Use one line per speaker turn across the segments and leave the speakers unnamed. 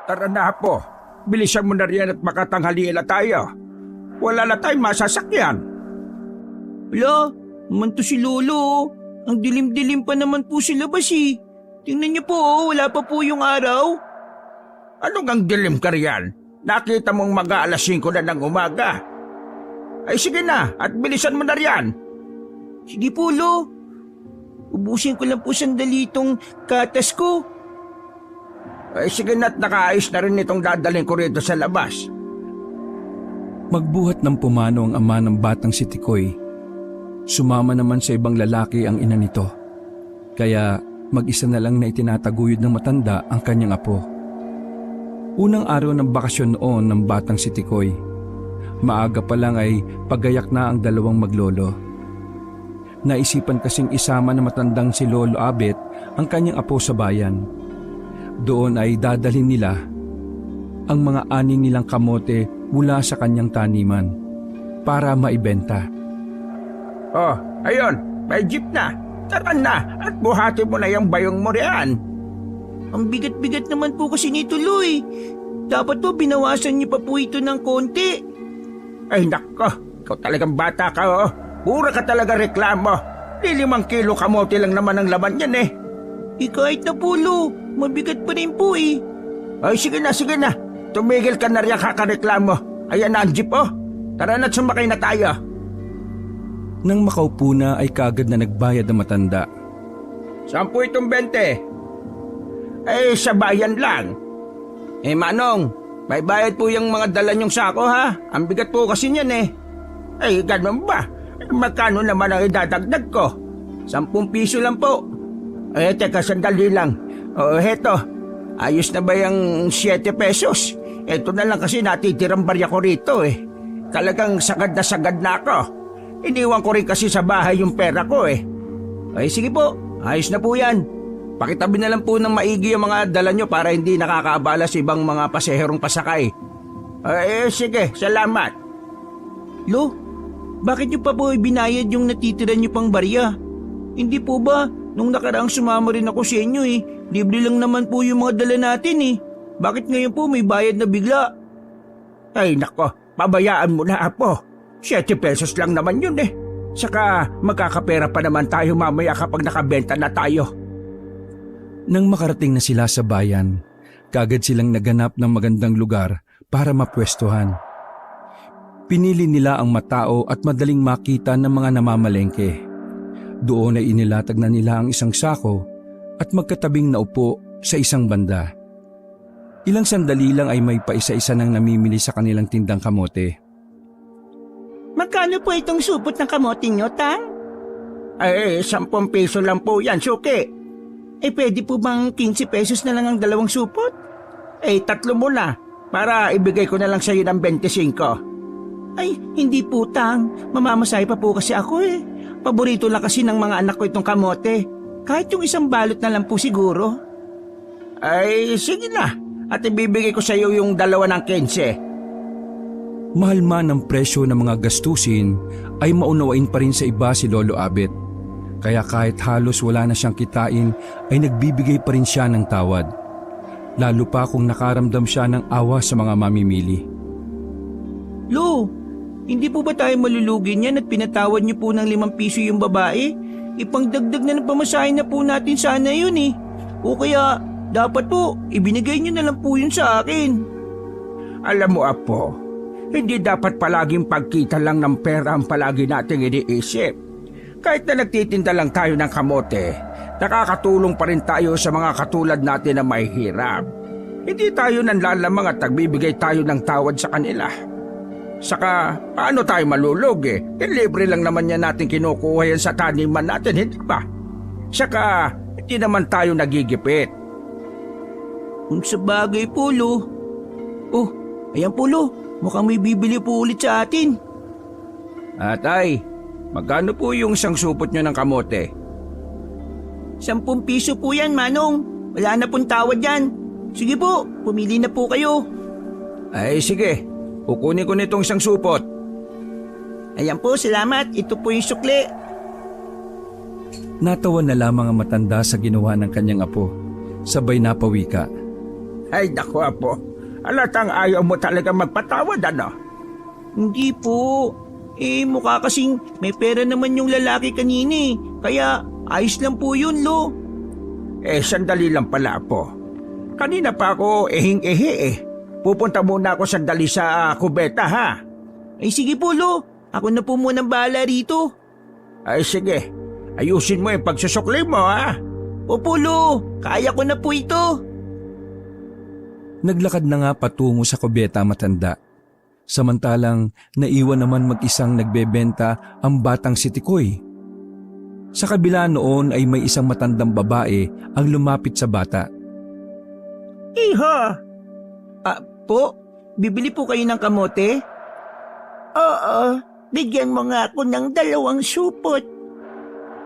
Tara na po, bilisan mo na riyan at makatanghalian na tayo. Wala na tayong masasakyan.
Wala, naman to si Lolo. Oh. Ang dilim-dilim pa naman po sa labas eh. Tingnan niyo po, wala pa po yung araw.
Anong ang dilim ka riyan? Nakita mong mag-aalas 5 na ng umaga. Ay sige na, at bilisan mo na riyan.
Sige po, Lo. Ubusin ko lang po sandali itong katas ko.
Ay sige na, at nakaayos na rin itong dadalhin ko rito sa labas.
Magbuhat ng pumano ang ama ng batang si Tikoy. Sumama naman sa ibang lalaki ang ina nito. Kaya mag-isa na lang na itinataguyod ng matanda ang kanyang apo. Unang araw ng bakasyon noon ng batang si Tikoy. Maaga pa lang ay pagayak na ang dalawang maglolo. Naisipan kasing isama na matandang si Lolo Abet ang kanyang apo sa bayan. Doon ay dadalhin nila ang mga ani nilang kamote mula sa kanyang taniman para maibenta.
Oh, ayun, may jeep na. Tara na at buhati mo na yung bayong mo riyan.
Ang bigat-bigat naman po kasi nito, Lo eh. Dapat po binawasan niyo pa po ito ng konti.
Ay nako, ikaw talagang bata ka oh. Pura ka talaga reklamo. 5 kilo kamote lang naman ang laman yan eh.
Kahit na po, Lo. Mabigat pa rin po eh.
Ay sige na. Tumigil ka na riyan kakareklamo. Ayan na ang jeep oh. Tara na't sumakay na tayo.
Nang makaupo na ay kaagad na nagbayad ang matanda.
10 itong 20. Sa bayan lang. Manong, may bayad po yung mga dala niyong sako ha. Ang bigat po kasi niyan eh. Ganun ba? Magkano naman ang idadagdag ko? 10 piso lang po. Teka, sandali lang. Heto. Ayos na ba yung 7 pesos? Ito na lang kasi natitirang barya ko rito eh. Talagang sagad na ako. Iniwan ko rin kasi sa bahay yung pera ko eh. Sige po, ayos na po yan. Pakitabi na lang po ng maigi yung mga dala nyo para hindi nakakaabala sa ibang mga paseherong pasakay. Sige, salamat.
Lo, bakit nyo pa po ibinayad yung natitira nyo pang barya? Hindi po ba, nung nakaraang sumama rin ako sa inyo eh, libre lang naman po yung mga dala natin eh. Bakit ngayon po may bayad na bigla?
Ay nako, pabayaan mo na apo. 7 pesos lang naman yun eh. Saka magkakapera pa naman tayo mamaya kapag nakabenta na tayo.
Nang makarating na sila sa bayan, kaagad silang naganap ng magandang lugar para mapwestuhan. Pinili nila ang matao at madaling makita ng mga namamalengke. Doon ay inilatag na nila ang isang sako at magkatabing naupo sa isang banda. Ilang sandali lang ay may paisa-isa nang namimili sa kanilang tindang kamote.
Magkano po itong supot ng kamote nyo, Tang?
10 piso lang po yan, suki.
Pwede po bang 15 pesos na lang ang dalawang supot?
3 mo na, para ibigay ko na lang sa iyo ng 25.
Hindi po, Tang. Mamamasay pa po kasi ako eh. Paborito lang kasi ng mga anak ko itong kamote. Kahit yung isang balot na lang po siguro.
Sige na. At ibibigay ko sa iyo yung 2 ng 15.
Mahal man ang presyo ng mga gastusin, ay maunawain pa rin sa iba si Lolo Abet. Kaya kahit halos wala na siyang kitain, ay nagbibigay pa rin siya ng tawad. Lalo pa kung nakaramdam siya ng awa sa mga mamimili.
Lo, hindi po ba tayo malulugi niyan at pinatawad niyo po ng 5 piso yung babae? Ipangdagdag na ng pamasahe na po natin sana yun eh. O kaya, dapat po, ibinigay niyo na lang po yun sa akin.
Alam mo apo, hindi dapat palaging pagkita lang ng pera ang palagi nating iniisip. Kahit na nagtitinda lang tayo ng kamote, nakakatulong pa rin tayo sa mga katulad natin na may hirap. Hindi tayo nanlalamang at nagbibigay tayo ng tawad sa kanila. Saka, paano tayo malulugi? Libre lang naman yan natin kinukuha yan sa taniman natin, hindi ba? Saka, hindi naman tayo nagigipit.
Kung sa bagay po, Lo. Ayan po, Lo. Mukhang may bibili po ulit sa atin.
Atay, magkano po yung isang supot nyo ng kamote?
10 piso po yan, Manong. Wala na pong tawad yan. Sige po, pumili na po kayo.
Sige. Kukunin ko nitong isang supot.
Ayan po, salamat. Ito po yung sukli.
Natawa na lamang ang matanda sa ginawa ng kanyang apo. Sabay napawika.
Ay, naku Apo. Alatang ayaw mo talaga magpatawad, ano?
Hindi po. Mukha kasing may pera naman yung lalaki kanina eh. Kaya ayos lang po yun, Lo.
Sandali lang pala, Apo. Kanina pa ako ehing-ehe eh. Pupunta muna ako sandali sa kubeta, ha?
Sige po, Lo. Ako na po munang bahala rito.
Ay, sige. Ayusin mo yung pagsusukli mo, ha?
Opo, Lo. Kaya ko na po ito.
Naglakad na nga patungo sa kubeta matanda. Samantalang naiwan naman mag-isang nagbebenta ang batang si Tikoy. Sa kabila noon ay may isang matandang babae ang lumapit sa bata.
Iha! Po? Bibili po kayo ng kamote? Oo. Bigyan mo nga ako ng 2 supot.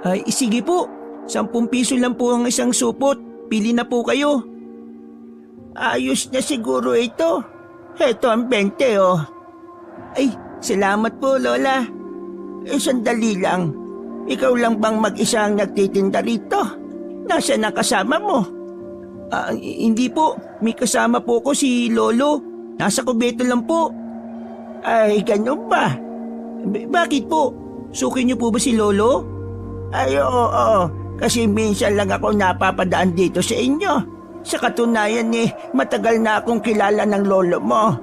Ay, sige po. 10 piso lang po ang isang supot. Pili na po kayo. Ayos na siguro ito. Heto ang 20 oh. Ay, salamat po Lola. Sandali lang. Ikaw lang bang mag-isa ang nagtitinda rito? Nasaan ang kasama mo? Hindi po. May kasama po ko si Lolo. Nasa kubeto lang po. Ay, ganun ba? Bakit po? Suki niyo po ba si Lolo? Ay, oo. Kasi minsan lang ako napapadaan dito sa inyo. Sa katunayan matagal na akong kilala ng lolo mo.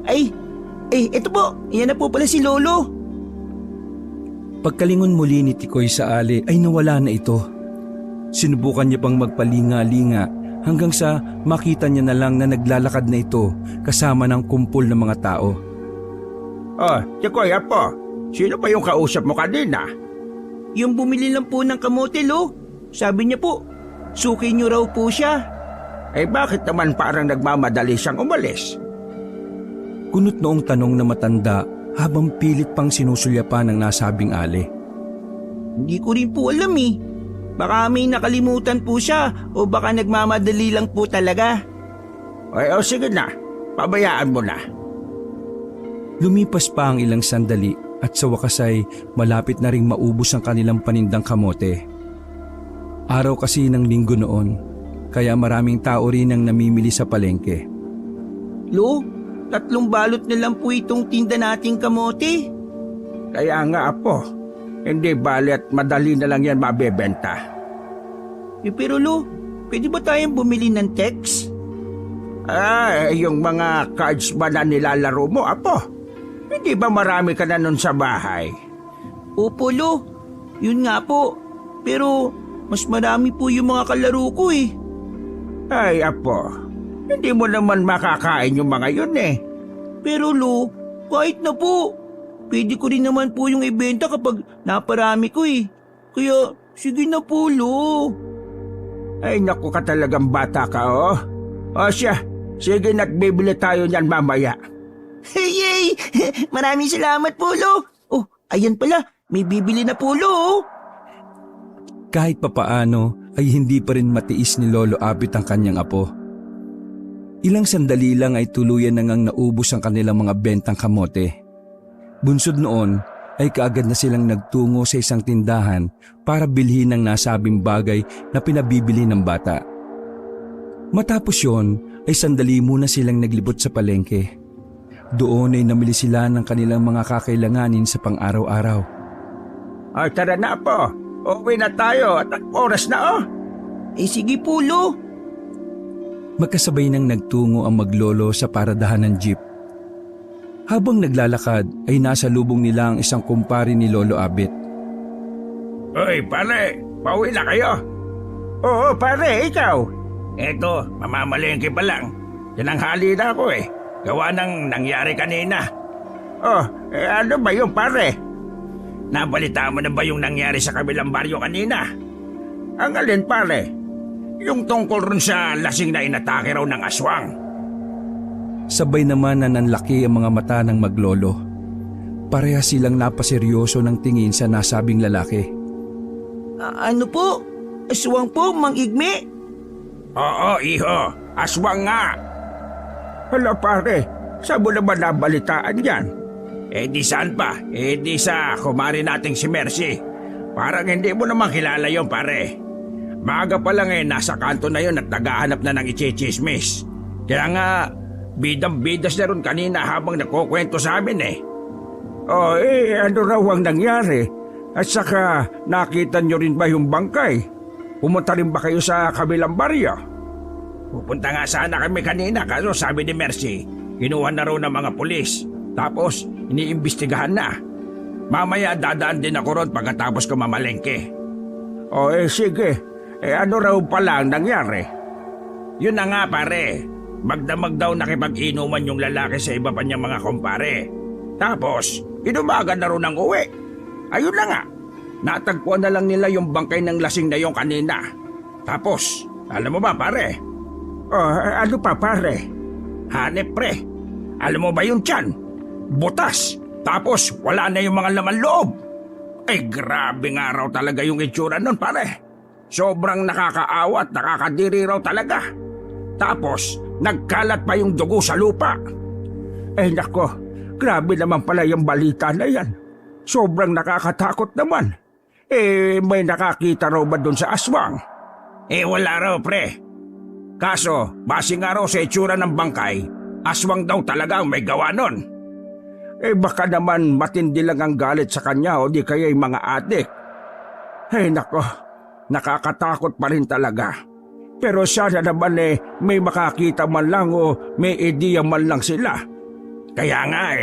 Ay, ito po. Yan na po pala si Lolo.
Pagkalingon muli ni Tikoy sa ali ay nawala na ito. Sinubukan niya pang magpalinga-linga hanggang sa makita niya na lang na naglalakad na ito kasama ng kumpol ng mga tao.
Oh, Tikoy, Apo. Sino pa yung kausap mo kanina?
Yung bumili lang po ng kamote, Lo. Sabi niya po, suki niyo raw po siya.
Bakit naman parang nagmamadali siyang umalis?
Kunot noong tanong na matanda habang pilit pang sinusulyapan ng nasabing ali.
Hindi ko rin po alam eh. Baka may nakalimutan po siya o baka nagmamadali lang po talaga.
Sige na. Pabayaan mo na.
Lumipas pa ang ilang sandali at sa wakas ay malapit na ring maubos ang kanilang panindang kamote. Araw kasi ng linggo noon, kaya maraming tao rin ang namimili sa palengke.
Lo, 3 balot na lang po itong tinda nating kamote.
Kaya nga Apo, hindi bali at madali na lang yan mabebenta.
Pero Lo, pwede ba tayong bumili ng text?
Yung mga cards ba na nilalaro mo, Apo? Hindi ba marami ka na nun sa bahay?
Opo, Lo. Yun nga po. Pero mas marami po yung mga kalaro ko eh.
Ay, Apo, hindi mo naman makakain yung mga yun eh.
Pero Lo, kahit na po. Pwede ko rin naman po yung ibenta kapag naparami ko eh. Kaya sige na po, Lo.
Ay, naku ka talagang bata ka, oh. O siya, sige nagbibili tayo niyan mamaya.
Yay! Maraming salamat po, Lo. Oh, ayan pala. May bibili na po, Lo.
Kahit papaano ay hindi pa rin matiis ni Lolo Abit ang kanyang apo. Ilang sandali lang ay tuluyan na ngang naubos ang kanilang mga bentang kamote. Bunsod noon ay kaagad na silang nagtungo sa isang tindahan para bilhin ang nasabing bagay na pinabibili ng bata. Matapos yon ay sandali muna silang naglibot sa palengke. Doon ay namili sila ng kanilang mga kakailanganin sa pang-araw-araw.
Ay, tara na po. Uwi na tayo at oras na, oh.
Sige po, Lo.
Magkasabay nang nagtungo ang maglolo sa paradahan ng jeep. Habang naglalakad ay nasa lubong nila ang isang kumpare ni Lolo Abit.
Uy, pare, pauwi na kayo. Oo, pare, ikaw. Eto, mamamalengke pa lang. Tinanghali na ako eh. Gawa ng nangyari kanina. Ano ba yung pare? Nabalita mo na ba yung nangyari sa kabilang baryo kanina? Ang alin pare? Yung tungkol rin sa lasing na inatake raw ng aswang.
Sabay naman na nanlaki ang mga mata ng maglolo. Pareha silang napaseryoso ng tingin sa nasabing lalaki.
Ano po? Aswang po, Mang Igme?
Oo, iho. Aswang nga. Hala pare, saan mo naman nabalitaan yan? Di saan pa? Di sa kumari nating si Mercy. Parang hindi mo naman kilala yon pare. Maaga pa lang nasa kanto na yon at naghahanap na ng ichichismis. Kaya nga, bidang-bidas na ron kanina habang nakukwento sa amin eh. Oh, ano raw ang nangyari? At saka, nakita nyo rin ba yung bangkay? Pumunta rin ba kayo sa kabilang baryo? Pupunta nga sana kami kanina kaso sabi ni Mercy, kinuha na raw ng mga pulis. Tapos, iniimbestigahan na. Mamaya dadaan din ako ron pagkatapos ko mamalengke. O sige, ano raw pala ang nangyari? Yun na nga pare, magdamag daw nakipag-inuman yung lalaki sa iba pa niyang mga kumpare. Tapos, inumaga na rin ng uwi. Ayun na nga, natagpuan na lang nila yung bangkay ng lasing na yung kanina. Tapos, alam mo ba pare? Ano pa pare? Hanep pre, alam mo ba yung tiyan? Butas, tapos wala na yung mga laman loob. Grabe nga raw talaga yung itsura nun pare. Sobrang nakakaawa at nakakadiri raw talaga. Tapos, nagkalat pa yung dugo sa lupa. Nako, grabe naman pala yung balita na yan. Sobrang nakakatakot naman. May nakakita raw ba dun sa aswang? Wala raw pre. Kaso, base nga raw sa itsura ng bangkay, aswang daw talaga ang may gawa nun. Baka naman matindi lang ang galit sa kanya o di kaya yung mga adik. Nako, nakakatakot pa rin talaga. Pero sana naman may makakita man lang o may ideya man lang sila. Kaya nga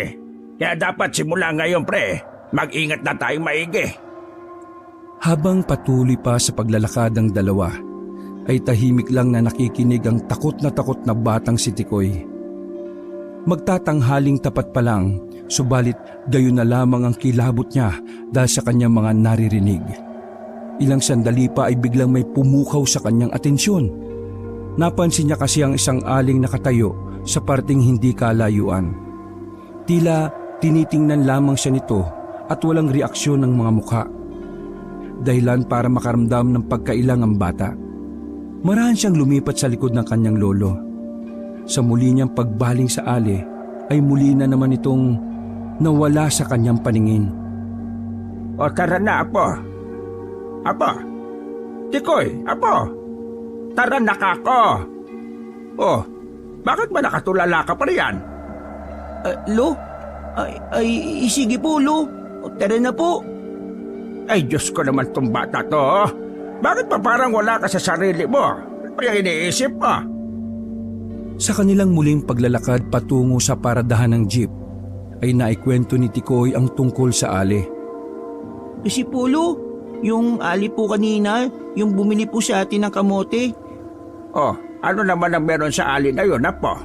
kaya dapat simula ngayon pre, mag-ingat na tayong maigi.
Habang patuloy pa sa paglalakad ng dalawa, ay tahimik lang na nakikinig ang takot na batang si Tikoy. Magtatanghaling tapat pa lang, subalit gayon na lamang ang kilabot niya dahil sa kanyang mga naririnig. Ilang sandali pa ay biglang may pumukaw sa kanyang atensyon. Napansin niya kasi ang isang aling nakatayo sa parting hindi kalayuan. Tila tinitingnan lamang siya nito at walang reaksyon ng mga mukha. Dahilan para makaramdam ng pagkailang ang bata. Marahan siyang lumipat sa likod ng kanyang lolo. Sa muli niyang pagbaling sa ali ay muli na naman itong nawala sa kanyang paningin.
O tara na apo. Apo. Tikoy, apo. Tara na kako. Bakit ba nakatulala ka pa riyan?
Lo? Sige po, Lo. Tara na po.
Diyos ko naman tong bata to. Bakit pa parang wala ka sa sarili mo? Ano pa yung iniisip mo?
Sa kanilang muling paglalakad patungo sa paradahan ng jeep, ay naikwento ni Tikoy ang tungkol sa ali.
Kasi po, Lo, yung ali po kanina, yung bumili po sa atin ng kamote.
Ano naman ang meron sa ali na yun, apo?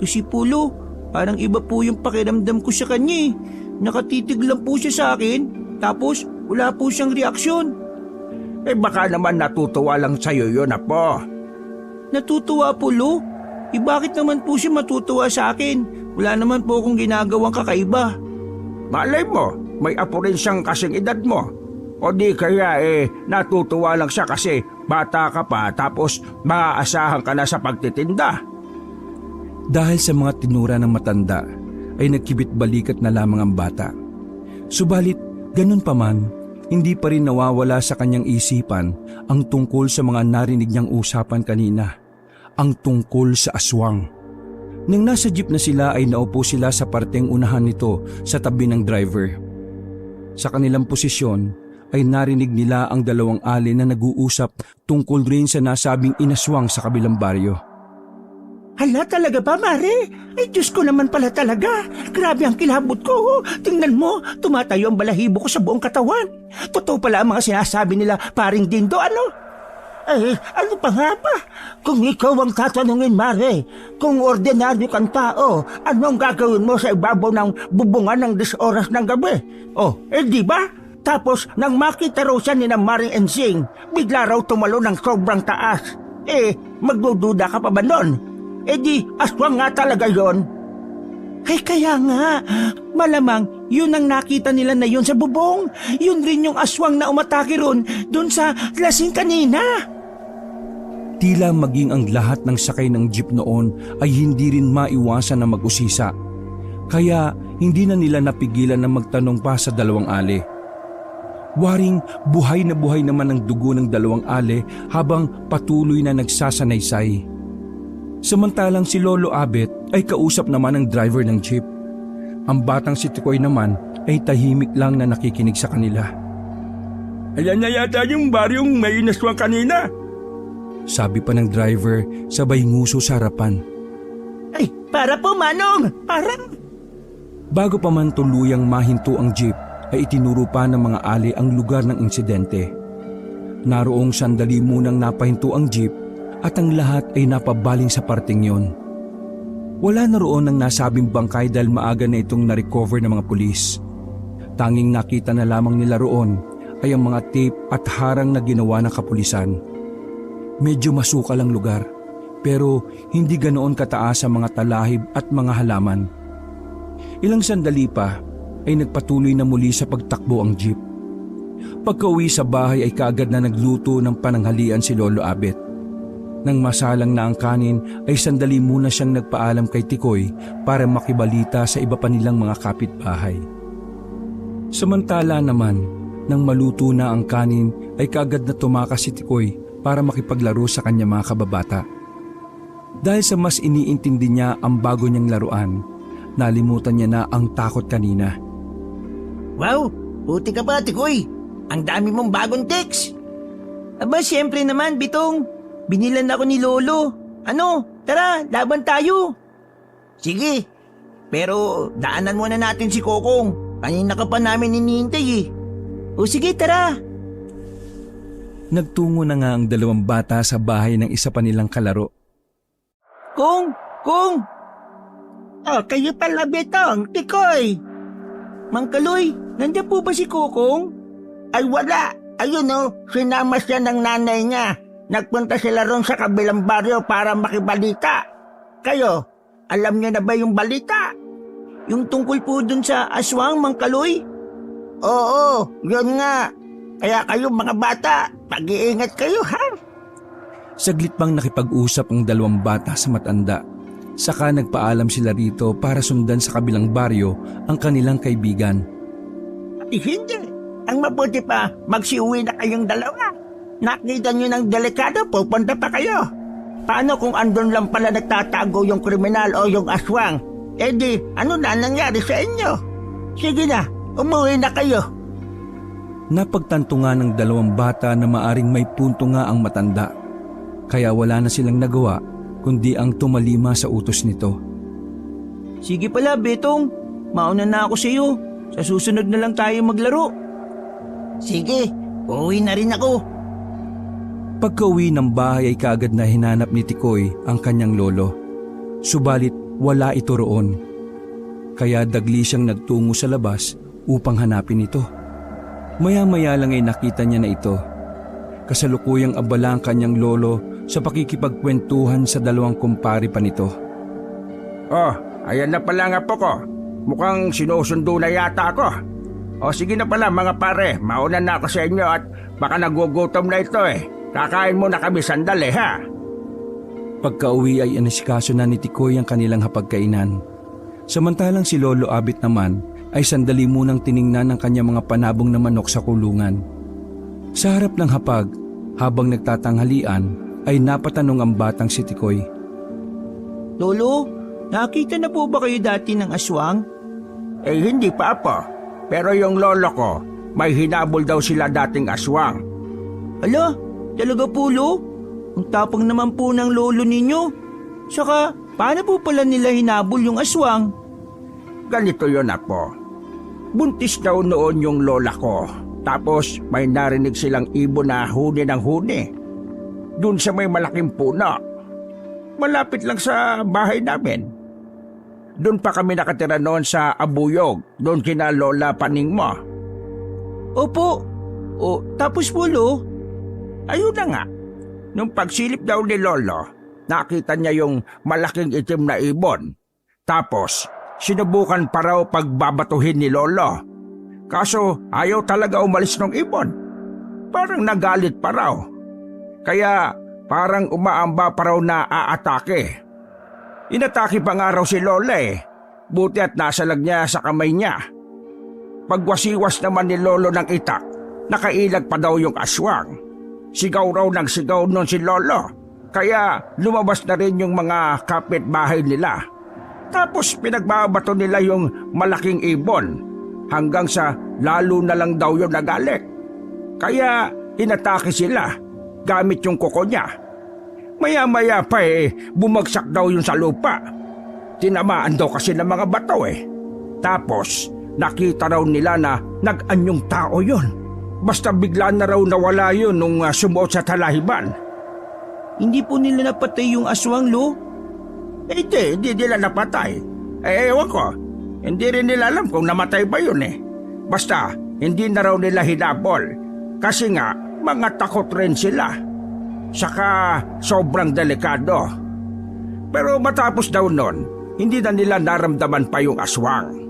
Kasi po, Lo, parang iba po yung pakiramdam ko sa kanya. Nakatitig lang po siya sa akin, tapos wala po siyang reaksyon.
Baka naman natutuwa lang sa'yo yun, apo.
Natutuwa po, Lo? Bakit naman po siya matutuwa sa akin? Wala naman po akong ginagawang kakaiba.
Malay mo, may apo rin siyang kasing edad mo. O di kaya natutuwa lang siya kasi bata ka pa tapos maaasahan ka na sa pagtitinda.
Dahil sa mga tinura ng matanda, ay nagkibit balikat na lamang ang bata. Subalit, ganun pa man, hindi pa rin nawawala sa kanyang isipan ang tungkol sa mga narinig niyang usapan kanina, ang tungkol sa aswang. Nang nasa jeep na sila ay naupo sila sa parteng unahan nito sa tabi ng driver. Sa kanilang posisyon ay narinig nila ang dalawang ali na nag-uusap tungkol rin sa nasabing inaswang sa kabilang baryo.
Hala talaga ba, Mare? Diyos ko naman pala talaga. Grabe ang kilabot ko. Tingnan mo, tumatayo ang balahibo ko sa buong katawan. Totoo pala ang mga sinasabi nila, paring Dindo, ano? Ano pa nga ba? Kung ikaw ang tatanungin, Mare, kung ordinaryo kang tao, anong gagawin mo sa ibabaw ng bubungan ng 10 oras ng gabi? Di ba? Tapos, nang makita raw siya ni Maring Ensing, bigla raw tumalo ng sobrang taas. Magdududa ka pa ba nun? Di, aswang nga talaga yon. Kaya nga, malamang yun ang nakita nila na yun sa bubong. Yun rin yung aswang na umatake ron dun sa lasing kanina.
Tila maging ang lahat ng sakay ng jeep noon ay hindi rin maiwasan na mag-usisa. Kaya hindi na nila napigilan na magtanong pa sa dalawang ali. Waring buhay na buhay naman ang dugo ng dalawang ali habang patuloy na nagsasanaysay. Samantalang si Lolo Abet ay kausap naman ng driver ng jeep. Ang batang si Tikoy naman ay tahimik lang na nakikinig sa kanila.
Ayan na yata yung baryong may inaswang kanina.
Sabi pa ng driver sabay nguso sa harapan.
Ay, para po Manong! Para!
Bago pa man tuluyang mahinto ang jeep ay itinuro pa ng mga ali ang lugar ng insidente. Naroong sandali munang napahinto ang jeep at ang lahat ay napabaling sa parting yon. Wala na roon ang nasabing bangkay dahil maaga na itong na-recover ng mga pulis. Tanging nakita na lamang nila roon ay ang mga tape at harang na ginawa ng kapulisan. Medyo masukal ang lugar pero hindi ganoon kataas ang mga talahib at mga halaman. Ilang sandali pa ay nagpatuloy na muli sa pagtakbo ang jeep. Pagka-uwi sa bahay ay kaagad na nagluto ng pananghalian si Lolo Abet. Nang masalang na ang kanin ay sandali muna siyang nagpaalam kay Tikoy para makibalita sa iba pa nilang mga kapitbahay. Samantala naman, nang maluto na ang kanin ay kaagad na tumakas si Tikoy para makipaglaro sa kanya mga kababata. Dahil sa mas iniintindi niya ang bago niyang laruan, nalimutan niya na ang takot kanina.
Wow! Buti ka pa, Tikoy! Ang dami mong bagong text! Aba, siyempre naman, Bitong. Binilan ako ni Lolo. Ano? Tara, laban tayo! Sige, pero daanan muna natin si Kokong. Kanina ka pa namin hinihintay eh. O sige, tara!
Nagtungo na nga ang dalawang bata sa bahay ng isa pa nilang kalaro.
Kong! Kong! Oh, kayo pala, Betong, Tikoy! Mang Kaloy, nandiyan po ba si Kokong?
Ay wala. Ayun sinama siya ng nanay niya. Nagpunta sila ron sa kabilang baryo para makibalita. Kayo, alam niyo na ba yung balita?
Yung tungkol po dun sa aswang, Mang Kaloy?
Oo, yun nga. Kaya kayo mga bata, pag-iingat kayo ha.
Saglit pang nakipag-usap ang dalawang bata sa matanda. Saka nagpaalam sila rito para sundan sa kabilang baryo ang kanilang kaibigan.
Ay, hindi. Ang mabuti pa, magsiuwi na kayong dalawa. Nakita niyo ng delikado, pupunta pa kayo. Paano kung andun lang pala nagtatago yung kriminal o yung aswang? Eh di, ano na nangyari sa inyo? Sige na, umuwi na kayo.
Napagtanto nga ng dalawang bata na maaring may punto nga ang matanda. Kaya wala na silang nagawa kundi ang tumalima sa utos nito.
Sige pala, Betong. Mauna na ako sa iyo. Sa susunod na lang tayo maglaro.
Sige, uwi na rin ako.
Pagka-uwi ng bahay ay kaagad na hinanap ni Tikoy ang kanyang lolo. Subalit wala ito roon. Kaya dagli siyang nagtungo sa labas upang hanapin ito. Maya-maya lang ay nakita niya na ito. Kasalukuyang abala ang kanyang lolo sa pakikipagkwentuhan sa dalawang kumpare pa nito.
Oh, ayan na pala nga po ko. Mukhang sinusundo na yata ako. O sige na pala mga pare, mauna na ako sa inyo at baka nagugutom na ito eh. Kakain muna kami sandali ha.
Pagka-uwi ay inasikaso na ni Tikoy ang kanilang hapagkainan. Samantalang si Lolo Abet naman ay sandali munang tiningnan ang kanyang mga panabong na manok sa kulungan. Sa harap ng hapag, habang nagtatanghalian, ay napatanong ang batang si Tikoy.
Lolo, nakita na po ba kayo dati ng aswang?
Eh hindi pa po. Pero yung lolo ko, may hinabol daw sila dating aswang.
Ala, talaga po, Lo? Ang tapang naman po ng lolo ninyo. Saka, paano po pala nila hinabol yung aswang?
Ganito yun ako. Buntis daw noon yung lola ko. Tapos may narinig silang ibon na huni ng huni. Doon sa may malaking puno. Malapit lang sa bahay namin. Doon pa kami nakatira noon sa Abuyog, doon kina Lola Paning mo.
Opo. O, tapos po, Lo?
Ayun na nga. Nung pagsilip daw ni Lolo, nakita niya yung malaking itim na ibon. Tapos, sinubukan pa raw pagbabatuhin ni Lolo. Kaso, ayaw talaga umalis ng ibon. Parang nagalit pa raw. Kaya, parang umaamba pa raw na aatake. Inatake pa nga raw si Lola eh. Buti at nasalag niya sa kamay niya. Pagwasiwas naman ni Lolo ng itak, nakailag pa daw yung aswang. Sigaw raw ng sigaw nun si Lolo. Kaya lumabas na rin yung mga kapitbahay nila. Tapos pinagbabato nila yung malaking ibon hanggang sa lalo na lang daw yung nagalit. Kaya inatake sila gamit yung kuko niya. Maya-maya pa bumagsak daw yun sa lupa. Tinamaan daw kasi ng mga bato Tapos nakita raw nila na nag-anyong tao yun. Basta bigla na raw nawala yun nung sumuot sa talahiban.
Hindi po nila napatay yung aswang, Lo?
Hindi nila napatay. Ewan ko, hindi rin nila alam kung namatay ba yun Basta, hindi na raw nila hinabol. Kasi nga, mga takot rin sila. Saka, sobrang delikado. Pero matapos daw nun, hindi na nila naramdaman pa yung aswang.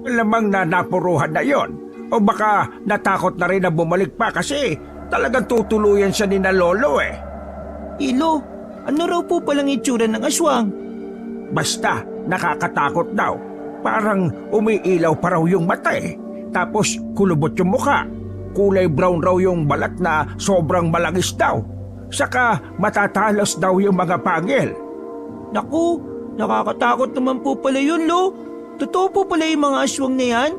Lamang na napuruhan na yon. O baka natakot na rin na bumalik pa kasi talagang tutuluyan siya ni na lolo
Lo, ano raw po palang itsura ng aswang?
Basta, nakakatakot daw. Parang umiilaw pa raw yung mata Tapos kulubot yung mukha. Kulay brown raw yung balat na sobrang malangis daw. Saka matatalos daw yung mga pangil.
Naku, nakakatakot naman po pala yun, Lo. Totoo po pala yung mga aswang na yan?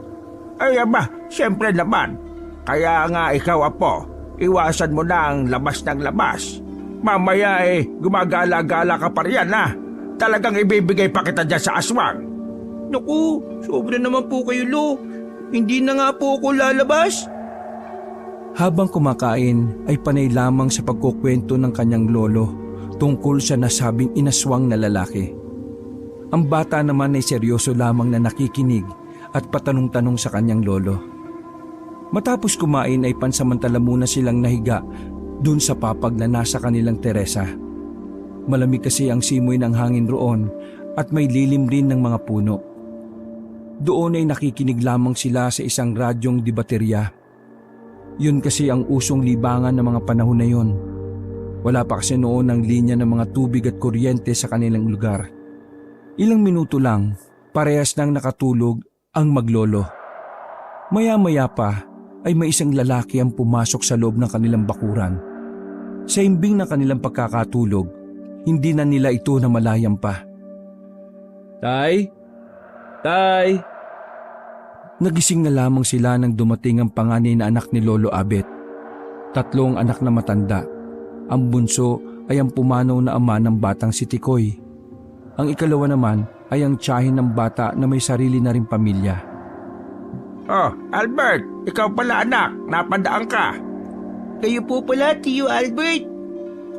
Ay aba, siyempre naman. Kaya nga ikaw, Apo, iwasan mo na ang labas ng labas. Mamaya gumagala-gala ka pa riyan Talagang ibibigay pa kita dyan sa aswang.
Naku, sobra naman po kayo, Lo. Hindi na nga po ako lalabas.
Habang kumakain ay panay lamang sa pagkukwento ng kanyang lolo tungkol sa nasabing inaswang na lalaki. Ang bata naman ay seryoso lamang na nakikinig at patanong-tanong sa kanyang lolo. Matapos kumain ay pansamantala muna silang nahiga dun sa papag na nasa kanilang teresa. Malamig kasi ang simoy ng hangin roon at may lilim rin ng mga puno. Doon ay nakikinig lamang sila sa isang radyong di baterya. Yun kasi ang usong libangan ng mga panahon na yun. Wala pa kasi noon ang linya ng mga tubig at kuryente sa kanilang lugar. Ilang minuto lang, parehas nang nakatulog ang maglolo. Maya-maya pa ay may isang lalaki ang pumasok sa loob ng kanilang bakuran. Sa imbing ng kanilang pagkakatulog, hindi na nila ito namalayang pa. Tay? Tay? Nagising na lamang sila nang dumating ang panganay na anak ni Lolo Abet. 3 anak na matanda. Ang bunso ay ang pumanaw na ama ng batang si Tikoy. Ang ikalawa naman ay ang tiyahin ng bata na may sarili na ring pamilya.
Oh, Albert, ikaw pala anak, napadaan ka.
Kayo po pala, Tio Albert.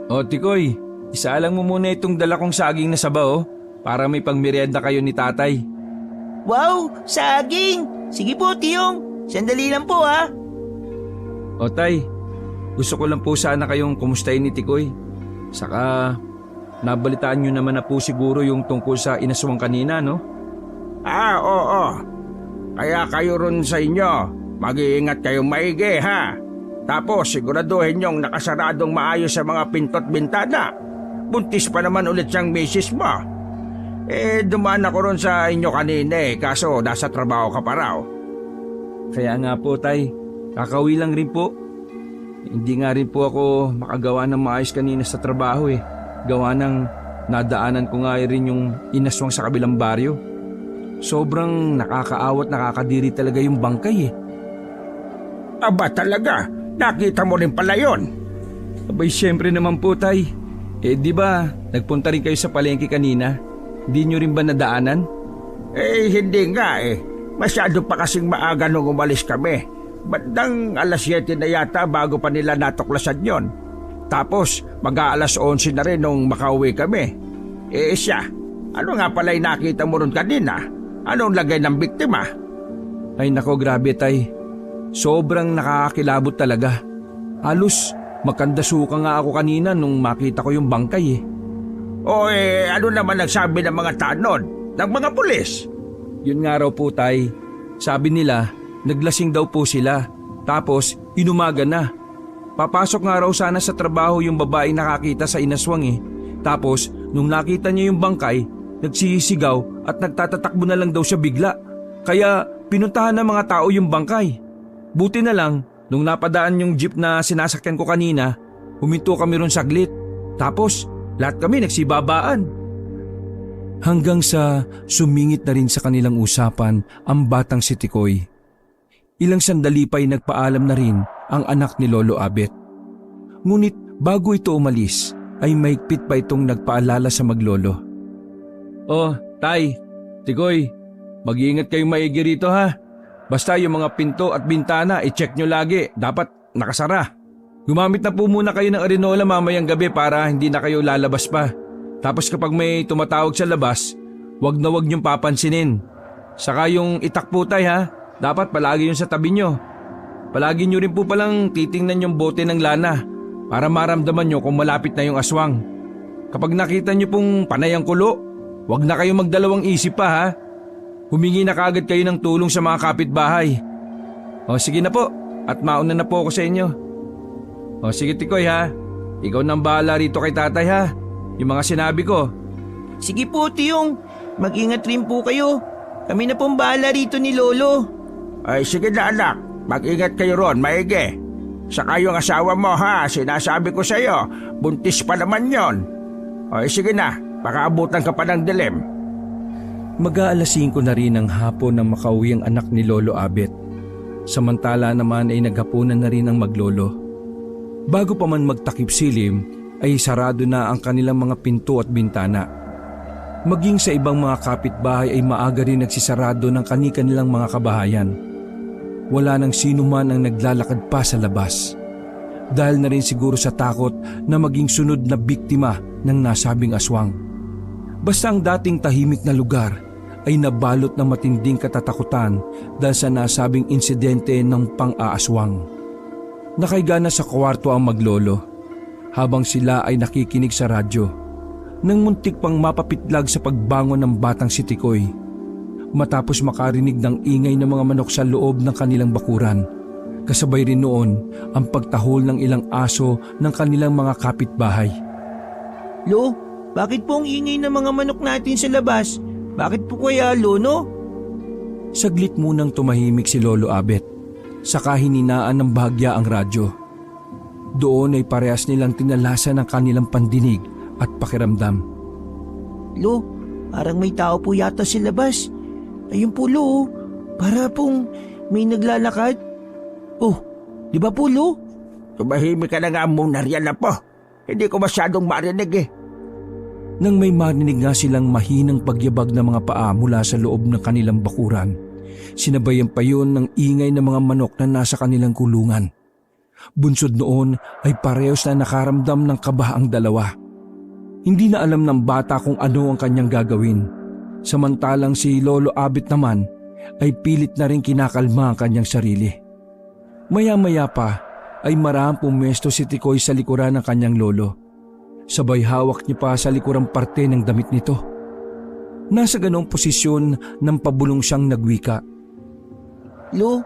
O Tikoy, isaalang mo muna itong dala kong saging na sabaw para may pangmerienda kayo ni tatay.
Wow, saging! Sige po, Tiyong. Sandali lang po, ha?
O tay, gusto ko lang po sana kayong kumustahin ni Tikoy. Saka, nabalitaan nyo naman na po siguro yung tungkol sa inaswang kanina, no?
Oo. Kaya kayo ron sa inyo, mag-iingat kayong maigi, ha? Tapos siguraduhin nyong nakasaradong maayos sa mga pinto't bintana. Buntis pa naman ulit siyang misis mo. Dumaan ako ron sa inyo kanina kaso nasa trabaho ka pa raw.
Kaya nga po tay, kakauwi lang rin po. Hindi nga rin po ako makagawa ng maayos kanina sa trabaho Gawa ng nadaanan ko nga rin yung inaswang sa kabilang baryo. Sobrang nakakaawat, nakakadiri talaga yung bangkay
Aba talaga, nakita mo rin pala yun.
Abay syempre naman po tay. Di ba nagpunta rin kayo sa palengke kanina? Di nyo rin ba nadaanan?
Hindi nga Masyado pa kasing maaga nung umalis kami. Bandang 7:00 na yata bago pa nila natuklasan yon. Tapos mag-aalas 11 na rin nung makauwi kami. Siya, ano nga pala'y nakita mo ron kanina? Anong lagay ng biktima?
Ay nako, grabe tay. Sobrang nakakakilabot talaga. Halos magkandasuka nga ako kanina nung makita ko yung bangkay
Ano naman nagsabi ng mga tanod? Ng mga pulis?
Yun nga raw po tay. Sabi nila, naglasing daw po sila. Tapos inumaga na. Papasok nga raw sana sa trabaho yung babae nakakita sa inaswang Tapos nung nakita niya yung bangkay, nagsisigaw at nagtatatakbo na lang daw siya bigla. Kaya pinuntahan ng mga tao yung bangkay. Buti na lang, nung napadaan yung jeep na sinasakyan ko kanina, huminto kami ron saglit. Tapos lahat kami nagsibabaan. Hanggang sa sumingit na rin sa kanilang usapan ang batang si Tikoy. Ilang sandali pa'y nagpaalam na rin ang anak ni Lolo Abet. Ngunit bago ito umalis ay mahigpit pa itong nagpaalala sa maglolo. Oh, Tay, Tikoy, mag-iingat kayong maigi rito ha. Basta yung mga pinto at bintana i-check nyo lagi, dapat nakasara. Gumamit na po muna kayo ng arenola mamayang gabi para hindi na kayo lalabas pa. Tapos kapag may tumatawag sa labas, wag na wag niyong papansinin. Saka yung itak po tay ha, dapat palagi yung sa tabi nyo. Palagi nyo rin po palang titingnan yung bote ng lana para maramdaman nyo kung malapit na yung aswang. Kapag nakita nyo pong panay ang kulo, wag na kayong magdalawang isip pa ha. Humingi na kaagad kayo ng tulong sa mga kapitbahay. O sige na po, at mauna na po ako sa inyo. O sige Tikoy ha, ikaw nang bahala rito kay tatay ha. Yung mga sinabi ko.
Sige po, Tiyong. Mag-ingat rin po kayo. Kami na pong bahala rito ni Lolo.
Ay sige na anak, mag-ingat kayo ron, maigi. Saka yung asawa mo ha, sinasabi ko sa'yo, buntis pa naman yon. Ay sige na, baka abutan ka pa ng dilim.
Mag-aalas 5 na rin ng hapon nang makauwi ang anak ni Lolo Abet. Samantala naman ay naghapunan na rin ang maglolo. Bago pa man magtakip silim, ay sarado na ang kanilang mga pinto at bintana. Maging sa ibang mga kapitbahay ay maaga rin nagsisarado ng kani-kanilang mga kabahayan. Wala nang sino man ang naglalakad pa sa labas. Dahil na rin siguro sa takot na maging sunod na biktima ng nasabing aswang. Basta ang dating tahimik na lugar ay nabalot ng matinding katatakutan dahil sa nasabing insidente ng pang-aaswang. Nakaiga na sa kwarto ang maglolo habang sila ay nakikinig sa radyo nang muntik pang mapapitlag sa pagbangon ng batang si Tikoy. Matapos makarinig ng ingay ng mga manok sa loob ng kanilang bakuran, kasabay rin noon ang pagtahol ng ilang aso ng kanilang mga kapitbahay.
Lo, bakit po ang ingay ng mga manok natin sa labas? Bakit po kaya, Lono?
Saglit munang tumahimik si Lolo Abet, saka hininaan ng bahagya ang radyo. Doon ay parehas nilang tinalasan ang kanilang pandinig at pakiramdam.
Lo, parang may tao po yata sa labas. Ayun po, Lo, para pong may naglalakad. Oh, di ba po, Lo?
Tumahimik ka na nga muna riyan na po. Hindi ko masyadong marinig eh.
Nang may marinig nga silang mahinang pagyabag ng mga paa mula sa loob ng kanilang bakuran, sinabayan pa yun ng ingay ng mga manok na nasa kanilang kulungan. Bunsod noon ay parehas na nakaramdam ng kaba ang dalawa. Hindi na alam ng bata kung ano ang kanyang gagawin. Samantalang si Lolo Abet naman ay pilit na rin kinakalma ang kanyang sarili. Maya-maya pa ay maraming pumesto si Tikoy sa likuran ng kanyang lolo. Sabay hawak niya pa sa likurang parte ng damit nito. Nasa ganong posisyon ng pabulong siyang nagwika.
Lo,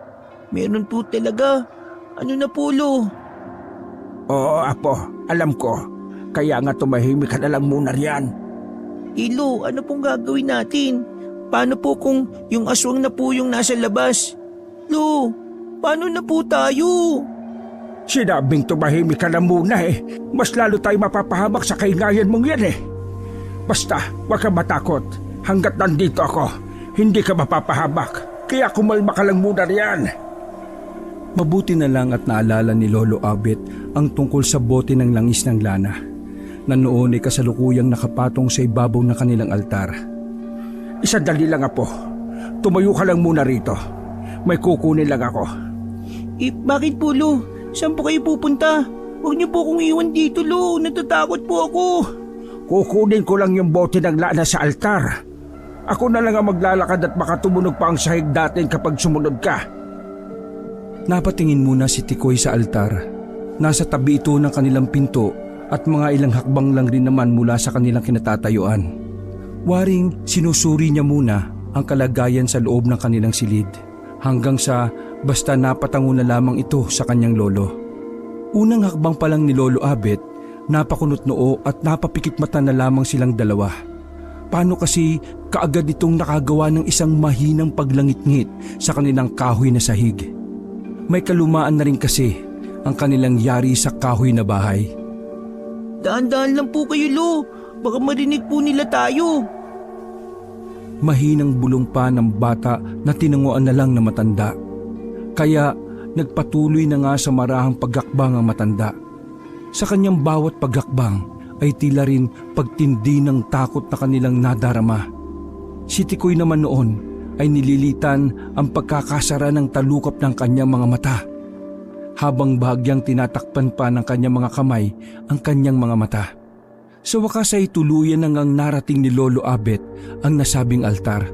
meron po talaga. Ano na po, Lo?
Oo apo, alam ko. Kaya nga tumahimik ka na lang muna riyan.
Lo, ano pong gagawin natin? Paano po kung yung aswang na po yung nasa labas? Lo, paano na po tayo?
Sinabing tumahimik ka na muna eh. Mas lalo tayo mapapahamak sa kaingayan mong yan eh. Basta, huwag kang matakot. Hanggat nandito ako, hindi ka mapapahamak. Kaya kumalma ka lang muna riyan.
Mabuti na lang at naalala ni Lolo Abet ang tungkol sa bote ng langis ng lana na noon ay kasalukuyang nakapatong sa ibabaw ng kanilang altar.
Isandali lang apo. Tumayo ka lang muna rito. May kukunin lang ako.
Bakit po, Lo? Saan po kayo pupunta? Huwag niyo po kong iwan dito, Lo. Natatakot po ako.
Kukunin ko lang yung bote ng lana sa altar. Ako na lang ang maglalakad at baka tumunog pa ang sahig natin kapag sumunod ka.
Napatingin muna si Tikoy sa altar. Nasa tabi ito ng kanilang pinto at mga ilang hakbang lang rin naman mula sa kanilang kinatatayuan. Waring sinusuri niya muna ang kalagayan sa loob ng kanilang silid hanggang sa basta napatango na lamang ito sa kanyang lolo. Unang hakbang pa lang ni Lolo Abet, napakunot noo at napapikit mata na lamang silang dalawa. Paano kasi kaagad itong nakagawa ng isang mahinang paglangit-ngit sa kanilang kahoy na sahig? May kalumaan na rin kasi ang kanilang yari sa kahoy na bahay.
Daan-daan lang po kayo, Lo. Baka marinig po nila tayo.
Mahinang bulong pa ng bata na tinanguan na lang na matanda. Kaya nagpatuloy na nga sa marahang paghakbang ang matanda. Sa kanyang bawat paghakbang ay tila rin pagtindi ng takot na kanilang nadarama. Si Tikoy naman noon ay nililitan ang pagkakasara ng talukap ng kanyang mga mata, habang bahagyang tinatakpan pa ng kanyang mga kamay ang kanyang mga mata. Sa wakas ay tuluyan nang narating ni Lolo Abet ang nasabing altar.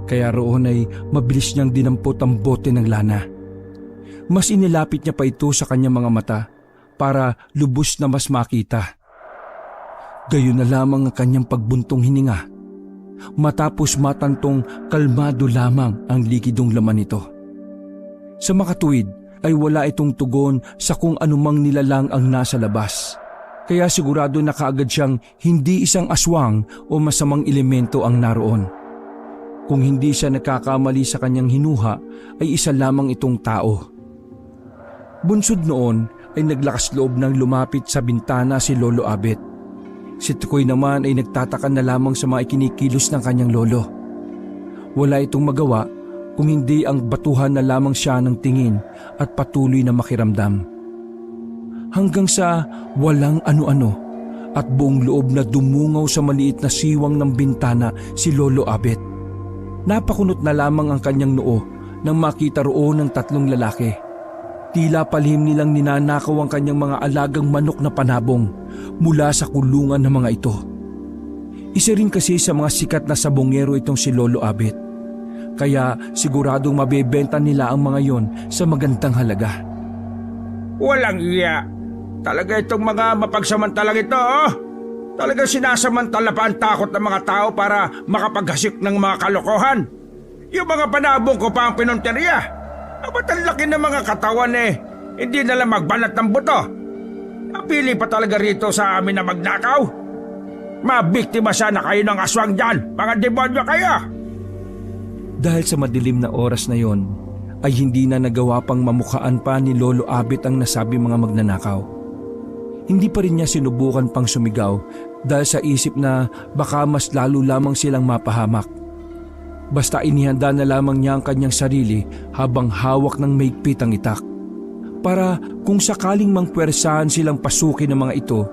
Kaya roon ay mabilis niyang dinampot ang bote ng lana. Mas inilapit niya pa ito sa kanyang mga mata para lubos na mas makita. Gayon na lamang ang kanyang pagbuntong hininga, matapos matantong kalmado lamang ang likidong laman nito. Sa makatuwid ay wala itong tugon sa kung anumang nilalang ang nasa labas. Kaya sigurado na kaagad siyang hindi isang aswang o masamang elemento ang naroon. Kung hindi siya nagkakamali sa kanyang hinuha ay isa lamang itong tao. Bunsod noon ay naglakas loob ng lumapit sa bintana si Lolo Abet. Si Tikoy naman ay nagtataka na lamang sa mga ikinikilos ng kanyang lolo. Wala itong magawa kung hindi ang batuhan na lamang siya ng tingin at patuloy na makiramdam. Hanggang sa walang ano-ano at buong loob na dumungaw sa maliit na siwang ng bintana si Lolo Abet. Napakunot na lamang ang kanyang noo nang makita roon ng tatlong lalaki. Tila palihim nilang ninanakaw ang kanyang mga alagang manok na panabong mula sa kulungan ng mga ito. Isa rin kasi sa mga sikat na sabongero itong si Lolo Abet. Kaya siguradong mabebenta nila ang mga yon sa magandang halaga.
Walang iya. Talaga itong mga mapagsamantalang ito, oh. Talagang sinasamantala pa ang takot ng mga tao para makapaghasik ng mga kalokohan. Yung mga panabong ko pa ang pinunteriya. Abat ang laki ng mga katawan hindi na lang magbanat ng buto. Napili pa talaga rito sa amin na magnakaw. Mabiktima sana kayo ng aswang dyan, mga demonyo kayo.
Dahil sa madilim na oras na yon, ay hindi na nagawa pang mamukhaan pa ni Lolo Abet ang nasabi mga magnanakaw. Hindi pa rin niya sinubukan pang sumigaw dahil sa isip na baka mas lalo lamang silang mapahamak. Basta inihanda na lamang niya ang kanyang sarili habang hawak ng maigpit ang itak. Para kung sakaling mangpwersahan silang pasukin ng mga ito,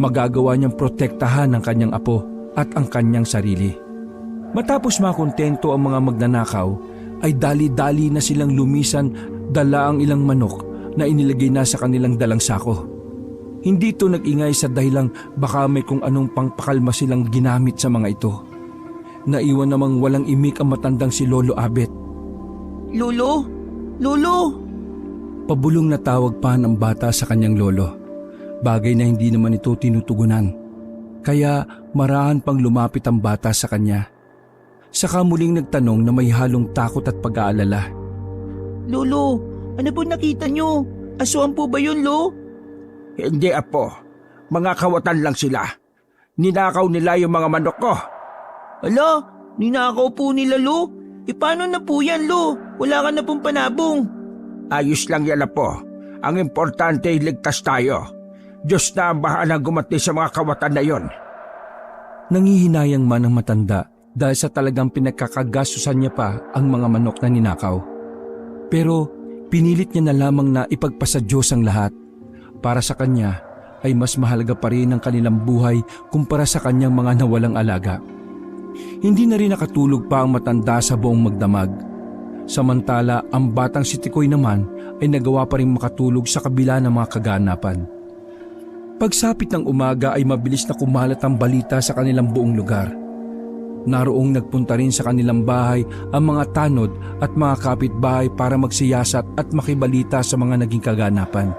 magagawa niyang protektahan ang kanyang apo at ang kanyang sarili. Matapos makontento ang mga magnanakaw, ay dali-dali na silang lumisan dala ang ilang manok na inilagay na sa kanilang dalang sako. Hindi ito nag-ingay sa dahilang baka may kung anong pangpakalma silang ginamit sa mga ito. Naiwan namang walang imik ang matandang si Lolo Abet.
Lolo? Lolo?
Pabulong na tawag pa ng bata sa kanyang lolo. Bagay na hindi naman ito tinutugunan. Kaya marahan pang lumapit ang bata sa kanya. Saka muling nagtanong na may halong takot at pag-aalala.
Lolo, ano po nakita nyo? Aswang po ba yun, Lo?
Hindi, apo. Mga kawatan lang sila. Ninakaw nila yung mga manok ko.
Ala, ninakaw po nila, Lo. Paano na po yan, Lo? Wala ka na pong panabong.
Ayos lang yan, apo. Ang importante ay ligtas tayo. Diyos na ang bahalang gumatli sa mga kawatan na yon.
Nangihinayang man ang matanda dahil sa talagang pinagkakagasusan niya pa ang mga manok na ninakaw. Pero pinilit niya na lamang na ipagpasa Diyos ang lahat. Para sa kanya ay mas mahalaga pa rin ang kanilang buhay kumpara sa kanyang mga nawalang alaga. Hindi na rin nakatulog pa ang matanda sa buong magdamag. Samantala ang batang si Tikoy naman ay nagawa pa rin makatulog sa kabila ng mga kaganapan. Pagsapit ng umaga ay mabilis na kumalat ang balita sa kanilang buong lugar. Naroong nagpunta rin sa kanilang bahay ang mga tanod at mga kapitbahay para magsiyasat at makibalita sa mga naging kaganapan.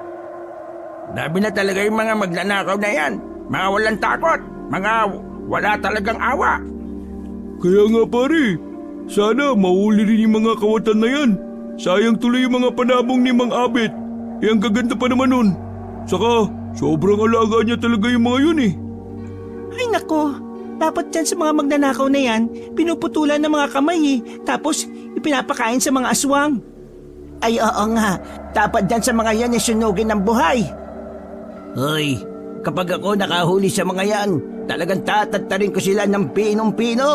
Dami na talaga yung mga magnanakaw na yan. Mga walang takot. Mga wala talagang awa.
Kaya nga pare, sana mahuli rin yung mga kawatan na yan. Sayang tuloy yung mga panabong ni Mang Abet. Ang gaganda pa naman nun. Saka, sobrang alaga niya talaga yung mga yun
Ay nako, dapat dyan sa mga magnanakaw na yan, pinuputulan ng mga kamay tapos ipinapakain sa mga aswang.
Ay oo nga, dapat dyan sa mga yan sunugin ng buhay.
Hoy,
Kapag ako nakahuli sa mga yan, talagang tatatarin ko sila ng pinong-pino.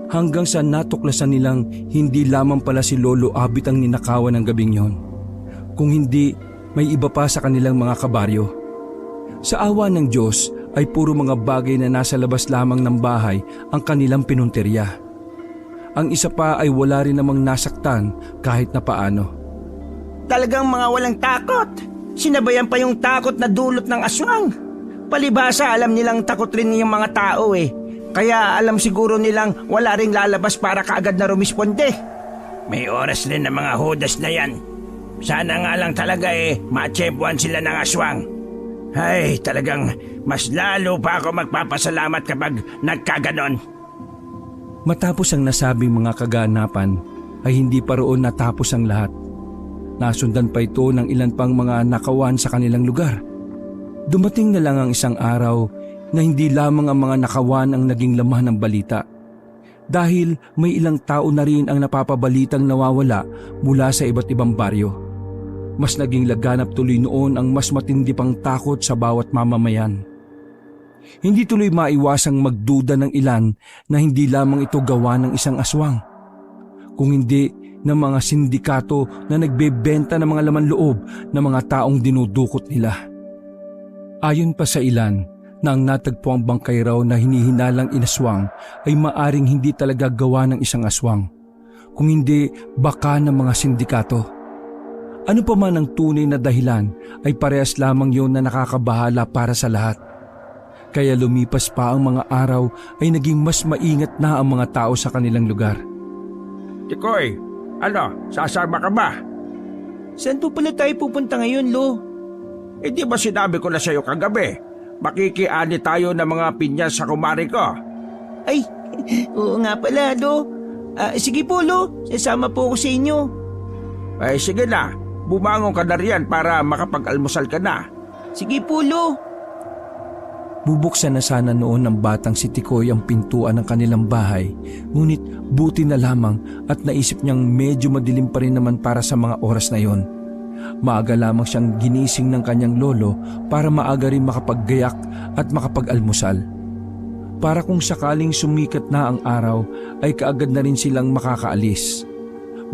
Hanggang sa natuklasan nilang hindi lamang pala si Lolo Abit ang ninakawan ng gabing yon. Kung hindi, may iba pa sa kanilang mga kabaryo. Sa awa ng Diyos ay puro mga bagay na nasa labas lamang ng bahay ang kanilang pinunteriya. Ang isa pa ay wala rin namang nasaktan kahit na paano.
Talagang mga walang takot. Sinabayan pa yung takot na dulot ng aswang. Palibhasa alam nilang takot rin yung mga tao eh. Kaya alam siguro nilang wala ring lalabas para kaagad na rumisponde. May oras rin ng mga hudas na yan. Sana nga lang talaga matsyempuan sila ng aswang. Ay, talagang mas lalo pa ako magpapasalamat kapag nagkaganon.
Matapos ang nasabing mga kaganapan ay hindi pa roon natapos ang lahat. Nasundan pa ito ng ilan pang mga nakawan sa kanilang lugar. Dumating na lang ang isang araw na hindi lamang ang mga nakawan ang naging laman ng balita. Dahil may ilang tao na rin ang napapabalitang nawawala mula sa iba't ibang baryo. Mas naging laganap tuloy noon ang mas matindi pang takot sa bawat mamamayan. Hindi tuloy maiwasang magduda ng ilan na hindi lamang ito gawa ng isang aswang, kung hindi ng mga sindikato na nagbebenta ng mga laman loob ng mga taong dinudukot nila. Ayon pa sa ilan na ang natagpuang bangkay raw na hinihinalang inaswang ay maaring hindi talaga gawa ng isang aswang, kung hindi baka ng mga sindikato. Ano pa man ang tunay na dahilan ay parehas lamang yon na nakakabahala para sa lahat. Kaya lumipas pa ang mga araw ay naging mas maingat na ang mga tao sa kanilang lugar.
Tikoy, sasama ka ba?
Saan po pala tayo pupunta ngayon, Lo?
Di ba sinabi ko na sa'yo kagabi? Makikiani tayo ng mga pinya sa kumari ko.
Ay, oo nga pala, Lo. Sige po, Lo. Sasama po ako sa inyo.
Ay sige na, bumangon ka na riyan para makapag-almusal ka na.
Sige po, Lo.
Bubuksan na sana noon ng batang si Tikoy ang pintuan ng kanilang bahay, ngunit buti na lamang at naisip niyang medyo madilim pa rin naman para sa mga oras na yon. Maaga lamang siyang ginising ng kanyang lolo para maaga rin makapaggayak at makapag-almusal. Para kung sakaling sumikat na ang araw ay kaagad na rin silang makakaalis.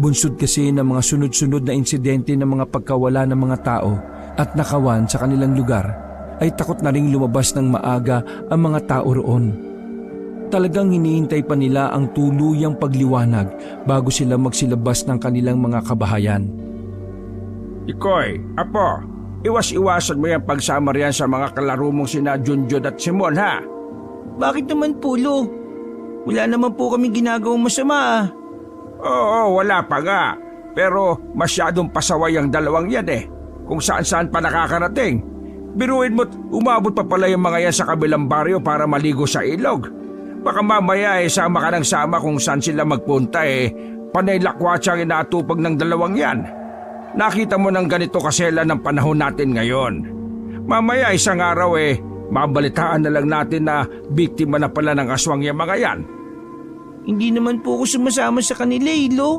Bunsod kasi ng mga sunod-sunod na insidente ng mga pagkawala ng mga tao at nakawan sa kanilang lugar, ay takot na ring lumabas ng maaga ang mga tao roon. Talagang hinihintay pa nila ang tuluyang pagliwanag bago sila magsilabas ng kanilang mga kabahayan.
Tikoy, apo, iwas-iwasan mo yung pagsama riyan sa mga kalaro mong sina Junjun at Simon, ha?
Bakit naman po, Lo? Wala naman po kami ginagawang masama.
Oo, wala pa nga. Pero masyadong pasaway ang dalawang yan kung saan-saan pa nakakarating. Biruin mo't umabot pa pala yung mga yan sa kabilang baryo para maligo sa ilog. Baka mamaya sama ka ng sama kung saan sila magpunta panay lakwatsa ang inaatupag ng dalawang yan. Nakita mo ng ganito kasela ng panahon natin ngayon. Mamaya isang araw mabalitaan na lang natin na biktima na pala ng aswang yung mga yan.
Hindi naman po ako sumasama sa kanila, Lo.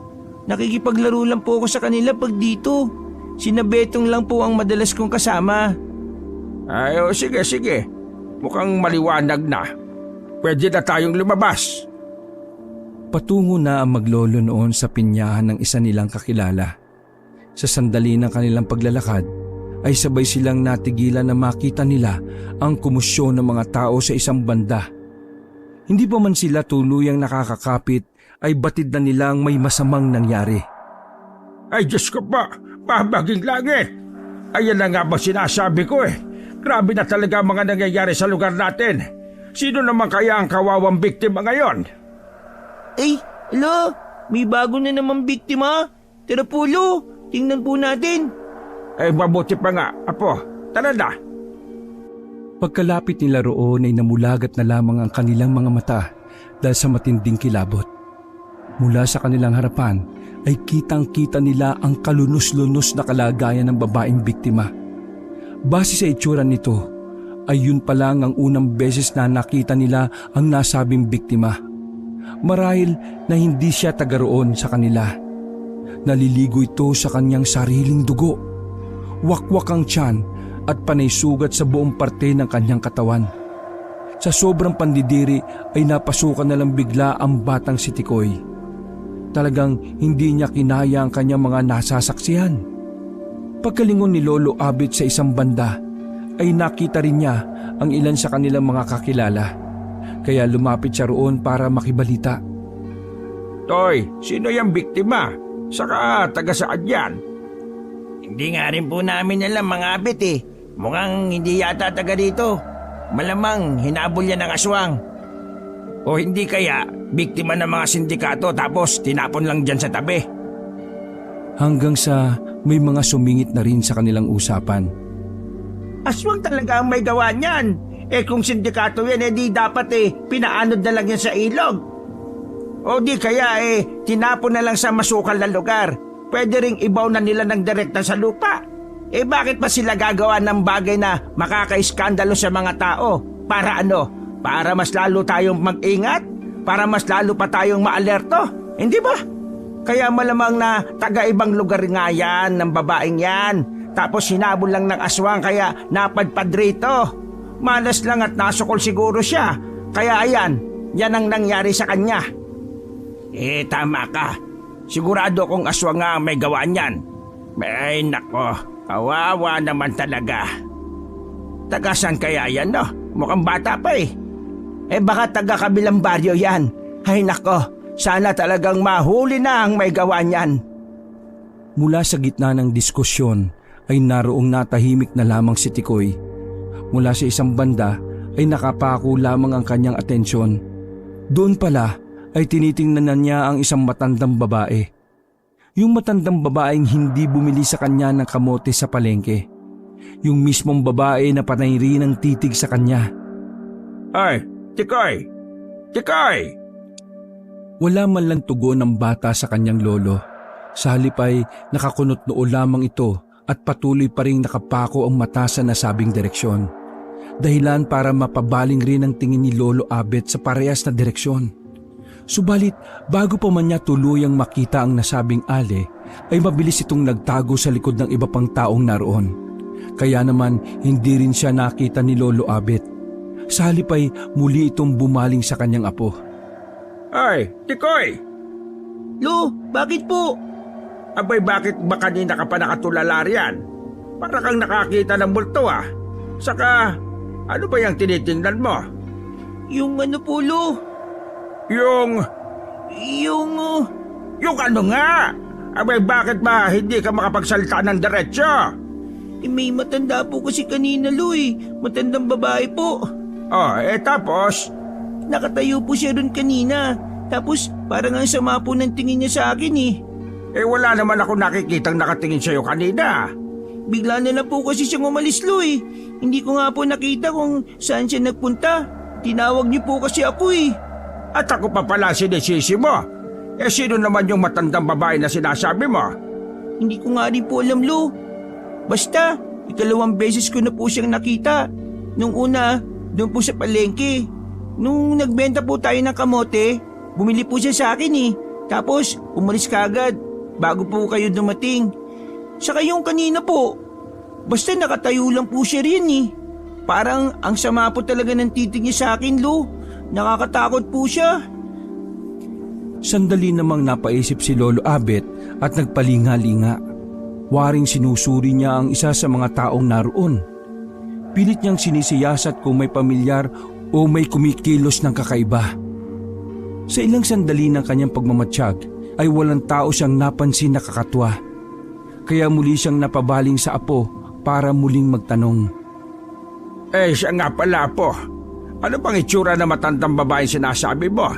Nakikipaglaro lang po ako sa kanila pag dito. Sina Betong lang po ang madalas kong kasama.
Ay, sige. Mukhang maliwanag na. Pwede na tayong lumabas.
Patungo na ang maglolo noon sa pinyahan ng isa nilang kakilala. Sa sandali ng kanilang paglalakad, ay sabay silang natigilan na makita nila ang kumusyon ng mga tao sa isang banda. Hindi pa man sila tuluyang nakakakapit, ay batid na nilang may masamang nangyari.
Ay, Diyos ko pa! Babaging langit! Ayan na nga ba sinasabi ko Grabe na talaga mga nangyayari sa lugar natin. Sino naman kaya ang kawawang biktima ngayon?
Ay, Lo, may bago na naman biktima. Tara po, Lo, tingnan po natin.
Ay, mabuti pa nga. Apo, tara na.
Pagkalapit nila roon ay namulagat na lamang ang kanilang mga mata dahil sa matinding kilabot. Mula sa kanilang harapan ay kitang-kita nila ang kalunos-lunos na kalagayan ng babaeng biktima. Base sa itsura nito, ay yun pa lang ang unang beses na nakita nila ang nasabing biktima. Marahil na hindi siya taga roon sa kanila. Naliligo ito sa kanyang sariling dugo. Wakwak ang tiyan at panay sugat sa buong parte ng kanyang katawan. Sa sobrang pandidiri ay napasukan na lang bigla ang batang si Tikoy. Talagang hindi niya kinaya ang kanyang mga nasasaksihan. Pagkalingon ni Lolo Abet sa isang banda ay nakita rin niya ang ilan sa kanilang mga kakilala. Kaya lumapit siya roon para makibalita.
Toy, sino yung biktima? Saka taga saan yan?
Hindi nga rin po namin alam mga abet eh. Mukhang hindi yata taga dito. Malamang hinabol yan ng aswang.
O hindi kaya biktima ng mga sindikato tapos tinapon lang dyan sa tabi?
Hanggang sa may mga sumingit na rin sa kanilang usapan.
Aswang talaga ang may gawa niyan. Kung sindikato yan, di dapat pinaanod na lang yan sa ilog. O di kaya tinapon na lang sa masukal na lugar. Pwede ring ibaw na nila ng direkta sa lupa. Bakit pa sila gagawa ng bagay na makaka-iskandalo sa mga tao? Para ano? Para mas lalo tayong mag-ingat? Para mas lalo pa tayong maalerto? Hindi ba? Kaya malamang na taga-ibang lugar nga yan ng babaeng yan. Tapos hinabol lang ng aswang kaya napadpad rito. Malas lang at nasukol siguro siya. Kaya ayan, yan ang nangyari sa kanya. Tama ka. Sigurado kong aswang nga may gawa niyan. Ay nako, kawawa naman talaga. Tagasan kaya yan no? Mukhang bata pa baka taga kabilang baryo yan. Ay nako, sana talagang mahuli na ang may gawa niyan.
Mula sa gitna ng diskusyon ay naroong natahimik na lamang si Tikoy. Mula sa isang banda ay nakapako lamang ang kanyang atensyon. Doon pala ay tinitingnan na niya ang isang matandang babae. Yung matandang babaeng hindi bumili sa kanya ng kamote sa palengke. Yung mismong babae na panay rin ang titig sa kanya.
Ay, Tikoy! Tikoy!
Wala man lang tugon ng bata sa kanyang lolo. Sa halip ay nakakunot noo lamang ito at patuloy pa rin nakapako ang mata sa nasabing direksyon. Dahilan para mapabaling rin ang tingin ni Lolo Abet sa parehas na direksyon. Subalit bago pa man niya tuluyang makita ang nasabing ale, ay mabilis itong nagtago sa likod ng iba pang taong naroon. Kaya naman hindi rin siya nakita ni Lolo Abet. Sa halip ay muli itong bumaling sa kanyang apo.
Ay, Tikoy!
Lo, bakit po?
Abay bakit ba kanina ka pa nakatulala riyan? Para kang nakakita ng multo Saka, ano ba yung tinitingnan mo?
Yung ano po, Lo?
Yung ano nga? Abay bakit ba hindi ka makapagsalita ng diretsyo?
May matanda po kasi kanina, Lo Matandang babae po.
Tapos?
Nakatayo po siya ron kanina. Tapos parang ang sama po ng tingin niya sa akin
Wala naman ako nakikitang nakatingin sa'yo kanina.
Bigla na lang po kasi siyang umalis, Lo Hindi ko nga po nakita kung saan siya nagpunta. Tinawag niyo po kasi ako
At ako pa pala sinisisi mo. Sino naman yung matandang babae na sinasabi mo?
Hindi ko nga rin po alam, Lo. Basta, 2 beses ko na po siyang nakita. Nung una, doon po sa palengke. Nung nagbenta po tayo ng kamote, bumili po siya sa akin Tapos, umalis kagad bago po kayo dumating. Saka yung kanina po, basta nakatayo lang po siya rin Parang ang sama po talaga ng titig niya sa akin, Lo. Nakakatakot po siya.
Sandali namang napaisip si Lolo Abet at nagpalinga-linga. Waring sinusuri niya ang isa sa mga taong naroon. Pilit niyang sinisiyasat kung may pamilyar o may kumikilos ng kakaiba. Sa ilang sandali ng kanyang pagmamatsyag ay walang tao siyang napansin na kakatwa. Kaya muli siyang napabaling sa apo para muling magtanong.
Siya nga pala po. Ano bang itsura na matandang babae sinasabi mo?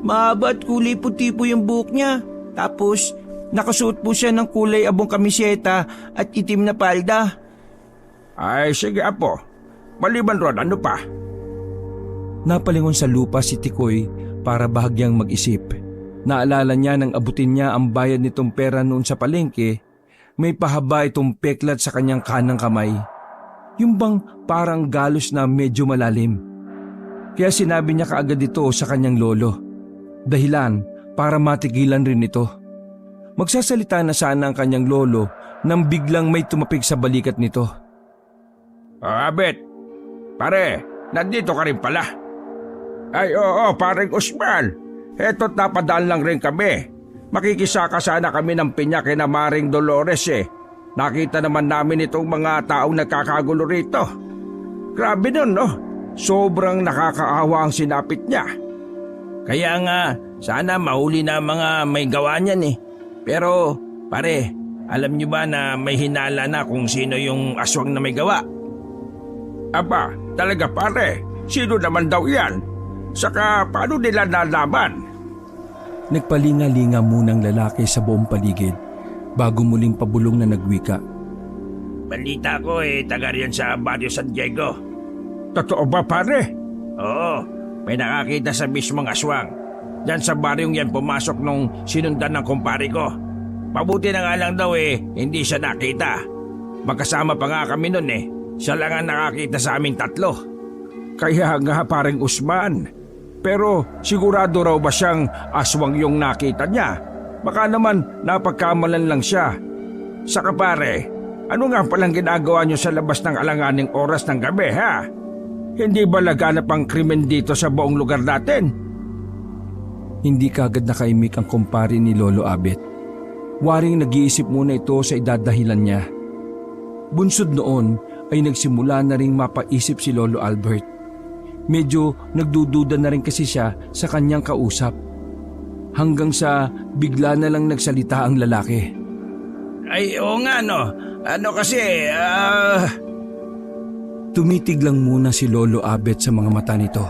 Mahaba at kulay puti po yung buhok niya. Tapos, nakasuot po siya ng kulay abong kamiseta at itim na palda.
Ay, sige apo. Maliban ron, ano pa?
Napalingon sa lupa si Tikoy para bahagyang mag-isip. Naalala niya nang abutin niya ang bayad nitong pera noon sa palengke, may pahaba itong peklat sa kanyang kanang kamay. Yung bang parang galos na medyo malalim. Kaya sinabi niya kaagad ito sa kanyang lolo. Dahilan para matigilan rin ito. Magsasalita na sana ang kanyang lolo nang biglang may tumapik sa balikat nito.
Abet, pare, nandito ka rin pala. Ay oo, paring Usman. Eto't napadaan lang rin kami. Makikisaka sana kami ng pinya kina Maring Dolores eh. Nakita naman namin itong mga taong nagkakagulo rito. Grabe nun, no? Sobrang nakakaawa ang sinapit niya. Kaya nga, sana mahuli na mga may gawa niyan eh. Pero, pare, alam niyo ba na may hinala na kung sino yung aswang na may gawa? Aba, talaga pare, sino naman daw yan? Saka paano nila nalaman?
Nagpalinga-linga munang lalaki sa buong paligid bago muling pabulong na nagwika.
Balita ko taga riyan sa Barrio San Diego. Totoo ba pare? Oo, may nakakita sa mismong aswang. Diyan sa baryong yan pumasok nung sinundan ng kumpare ko. Pabuti na nga lang daw hindi siya nakita. Magkasama pa nga kami nun Siya lang ang nakakita sa aming tatlo. Kaya nga parang Usman. Pero sigurado raw ba siyang aswang yung nakita niya? Baka naman napagkamalan lang siya. Saka pare, ano nga palang ginagawa niyo sa labas ng alanganing oras ng gabi ha? Hindi ba laganap ang krimen dito sa buong lugar natin?
Hindi kagad nakaimik ang kumpare ni Lolo Abet. Waring nag-iisip muna ito sa idadahilan niya. Bunsod noon ay nagsimula na ring mapaisip si Lolo Albert. Medyo nagdududa na rin kasi siya sa kanyang kausap. Hanggang sa bigla na lang nagsalita ang lalaki.
Ay oo nga no, ano kasi
Tumitig lang muna si Lolo Abet sa mga mata nito.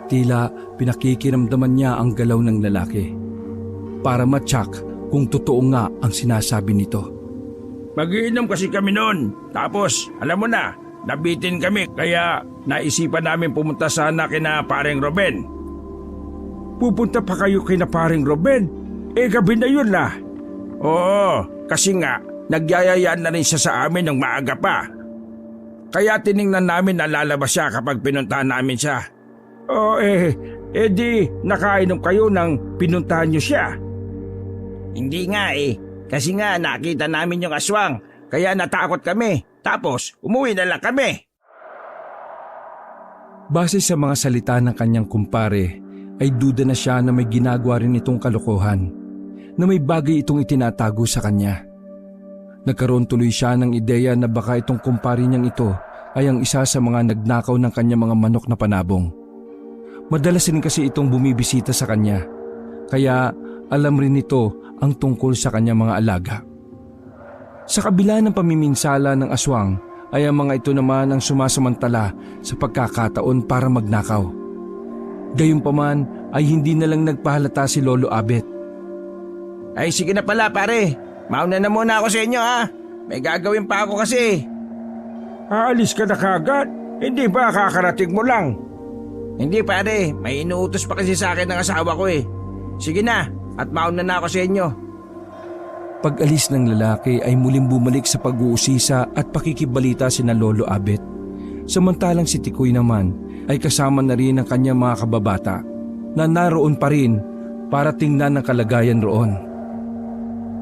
Tila pinakikiramdaman niya ang galaw ng lalaki. Para matyak kung totoo nga ang sinasabi nito.
Mag-iinom kasi kami noon. Tapos, alam mo na, nabitin kami kaya naisipan namin pumunta sana kina paring Ruben. Pupunta pa kayo kina paring Ruben? Gabi na yun lah. Oo, kasi nga, nagyayayaan na rin siya sa amin ng maaga pa. Kaya tiningnan namin na lalabas siya kapag pinuntahan namin siya. Oo di nakainom kayo nang pinuntahan niyo siya. Hindi nga kasi nga nakita namin yung aswang, kaya natakot kami. Tapos umuwi na lang kami.
Base sa mga salita ng kanyang kumpare, ay duda na siya na may ginagawa rin itong kalokohan, na may bagay itong itinatago sa kanya. Nagkaroon tuloy siya ng ideya na baka itong kumpare niyang ito ay ang isa sa mga nagnakaw ng kanyang mga manok na panabong. Madalas rin kasi itong bumibisita sa kanya, kaya alam rin nito ang tungkol sa kanyang mga alaga. Sa kabila ng pamiminsala ng aswang ay ang mga ito naman ang sumasamantala sa pagkakataon para magnakaw. Gayunpaman ay hindi na lang nagpahalata si Lolo Abet.
Ay sige na pala pare, mauna na muna ako sa inyo ha. May gagawin pa ako kasi. Aalis ka na kagad? Hindi ba kakarating mo lang? Hindi pare, may inuutos pa kasi sa akin ng asawa ko Sige na, at mauna na ako sa inyo.
Pag-alis ng lalaki ay muling bumalik sa pag-uusisa at pakikibalita sina Lolo Abet. Samantalang si Tikoy naman ay kasama na rin ang kanyang mga kababata na naroon pa rin para tingnan ang kalagayan roon.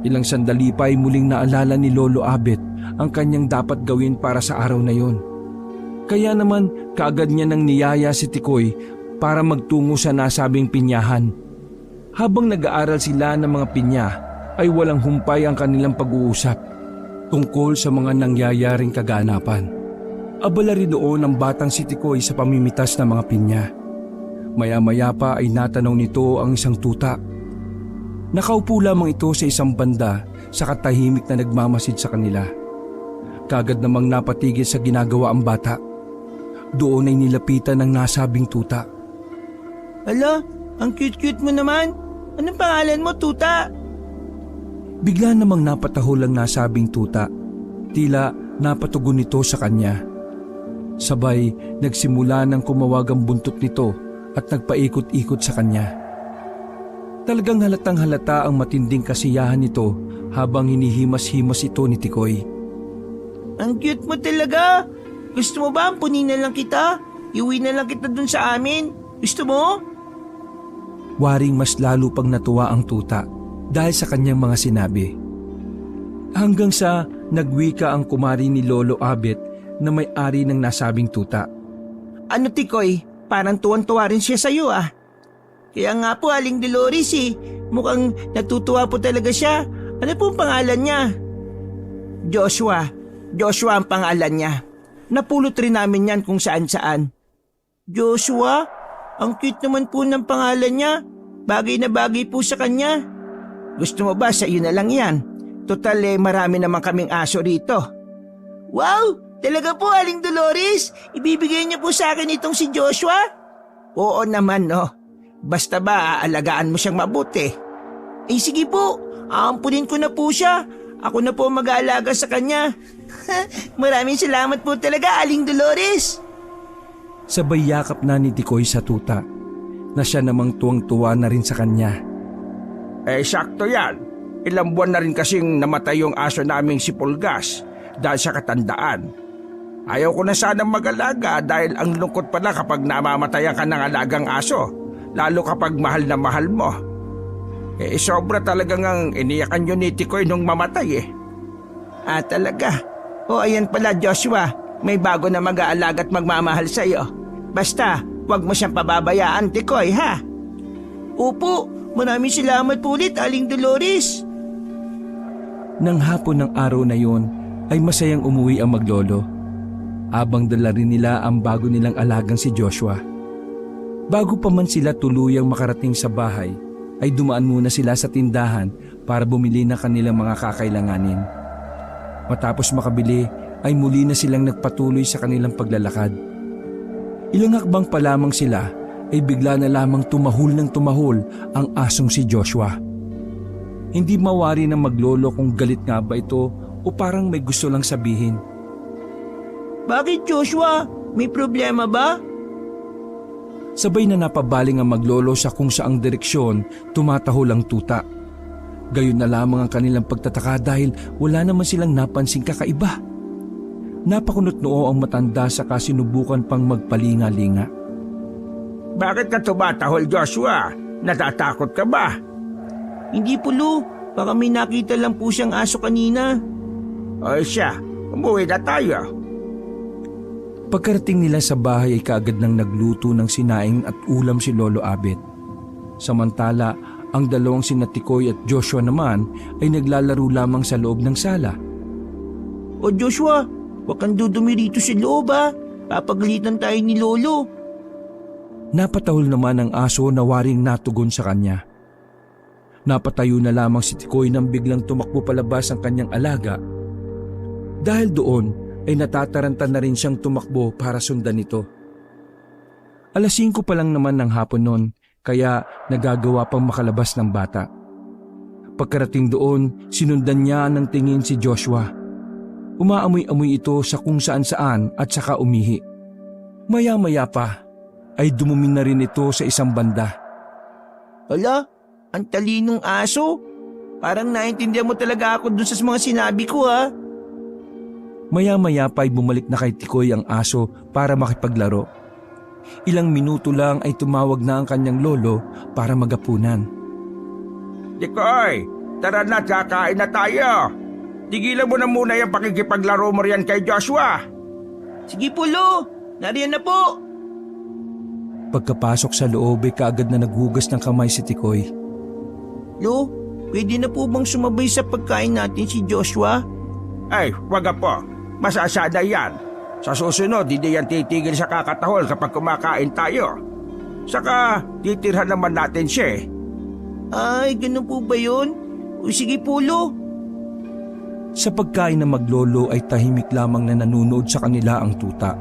Ilang sandali pa ay muling naalala ni Lolo Abet ang kanyang dapat gawin para sa araw na yon. Kaya naman kaagad niya nang niyaya si Tikoy para magtungo sa nasabing pinyahan. Habang nag-aaral sila ng mga pinya ay walang humpay ang kanilang pag-uusap tungkol sa mga nangyayaring kaganapan. Abala rin doon ang batang si Tikoy sa pamimitas ng mga pinya. Maya-maya pa ay natanong nito ang isang tuta. Nakaupo lamang ito sa isang banda sa katahimik na nagmamasid sa kanila. Kagad namang napatigil sa ginagawa ang bata. Doon ay nilapitan ng nasabing tuta.
Hala, ang cute-cute mo naman. Anong pangalan mo, tuta?
Bigla namang napatahol ang nasabing tuta. Tila napatugon nito sa kanya. Sabay nagsimula ng kumawag ang buntot nito at nagpaikot-ikot sa kanya. Talagang halatang halata ang matinding kasiyahan nito habang hinihimas-himas ito ni Tikoy.
Ang cute mo talaga. Gusto mo ba ampunin na lang kita? Iuwi na lang kita dun sa amin. Gusto mo?
Waring mas lalo pang natuwa ang tuta dahil sa kanyang mga sinabi. Hanggang sa nagwika ang kumari ni Lolo Abet na may-ari ng nasabing tuta.
Ano Tikoy, parang tuwan-tuwa rin siya sa'yo ah. Kaya nga po Aling Dolores mukhang natutuwa po talaga siya. Ano po ang pangalan niya? Joshua. Joshua ang pangalan niya. Napulot rin namin yan kung saan-saan. Joshua? Ang cute naman po ng pangalan niya. Bagay na bagay po sa kanya. Gusto mo ba sa iyo na lang yan? Total marami naman kaming aso rito. Wow! Talaga po Aling Dolores? Ibibigay niyo po sa akin itong si Joshua? Oo naman no. Basta ba aalagaan mo siyang mabuti? Sige po, aampunin ko na po siya. Ako na po mag-aalaga sa kanya. Maraming salamat po talaga Aling Dolores.
Sabay yakap na ni Tikoy sa tuta na siya namang tuwang-tuwa na rin sa kanya.
Sakto yan. Ilang buwan na rin kasing namatay yung aso naming si Pulgas dahil sa katandaan. Ayaw ko na sanang mag-alaga dahil ang lungkot pala kapag namamatayan ka ng alagang aso. Lalo kapag mahal na mahal mo. Sobra talagang ang iniyakan yun ni Tikoy nung mamatay talaga? Ayan pala Joshua, may bago na mag-aalaga at magmamahal sa'yo. Basta, wag mo siyang pababayaan Tikoy ha? Opo, maraming salamat po ulit Aling Dolores.
Nang hapon ng araw na yon ay masayang umuwi ang maglolo. Abang dala rin nila ang bago nilang alagang si Joshua. Bago pa man sila tuluyang makarating sa bahay, ay dumaan muna sila sa tindahan para bumili ng kanilang mga kakailanganin. Matapos makabili, ay muli na silang nagpatuloy sa kanilang paglalakad. Ilang hakbang pa lamang sila, ay bigla na lamang tumahol ng tumahol ang asong si Joshua. Hindi mawari ng maglolo kung galit nga ba ito o parang may gusto lang sabihin.
Bakit Joshua? May problema ba?
Sabay na napabaling ang maglolo sa kung saang direksyon tumatahol ang tuta. Gayon na lamang ang kanilang pagtataka dahil wala naman silang napansing kakaiba. Napakunot noo ang matanda sa kasinubukan pang magpalinga-linga.
Bakit ka tumatahol Joshua? Natatakot ka ba?
Hindi po Lu, baka may nakita lang po siyang aso kanina.
Siya, umuwi na tayo.
Pagkarating nila sa bahay ay kaagad nang nagluto ng sinaing at ulam si Lolo Abet. Samantala, ang dalawang sina Tikoy at Joshua naman ay naglalaro lamang sa loob ng sala.
O Joshua, huwag kang dudumi rito sa loob Papagalitan tayo ni Lolo.
Napatahol naman ang aso na waring natugon sa kanya. Napatayo na lamang si Tikoy nang biglang tumakbo palabas ang kanyang alaga. Dahil doon, ay natataranta na rin siyang tumakbo para sundan ito. 5:00 pa lang naman ng hapon noon, kaya nagagawa pang makalabas ng bata. Pagkarating doon, sinundan niya ng tingin si Joshua. Umaamoy-amoy ito sa kung saan-saan at saka umihi. Maya-maya pa, ay dumumi na rin ito sa isang banda.
Hala, ang talinong aso. Parang naintindihan mo talaga ako dun sa mga sinabi ko
Maya-maya pa ay bumalik na kay Tikoy ang aso para makipaglaro. Ilang minuto lang ay tumawag na ang kanyang lolo para magapunan.
Tikoy, tara na, kakain na tayo. Tigilan mo na muna yung pakikipaglaro mo riyan kay Joshua.
Sige po Lu, nariyan na po.
Pagkapasok sa loob ay kaagad na naghugas ng kamay si Tikoy.
Lu, pwede na po bang sumabay sa pagkain natin si Joshua?
Wag po. Masasada yan. Sa susunod, hindi yan titigil sa kakatahol kapag kumakain tayo. Saka, titirhan naman natin siya
Ay, ganun po ba yun? O sige po Lu.
Sa pagkain ng maglolo ay tahimik lamang na nanunood sa kanila ang tuta.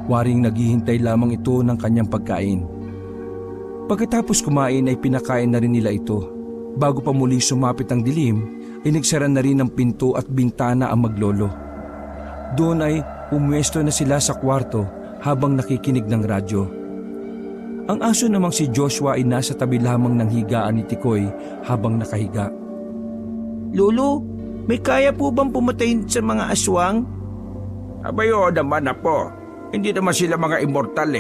Waring naghihintay lamang ito ng kanyang pagkain. Pagkatapos kumain ay pinakain na rin nila ito. Bago pa muling sumapit ang dilim, ay nagsara na rin ng pinto at bintana ang maglolo. Doon ay umwesto na sila sa kwarto habang nakikinig ng radyo. Ang aso namang si Joshua ay nasa tabi lamang ng higaan ni Tikoy habang nakahiga.
Lolo, may kaya po bang pumatay sa mga aswang?
Abayo naman po. Hindi naman sila mga immortal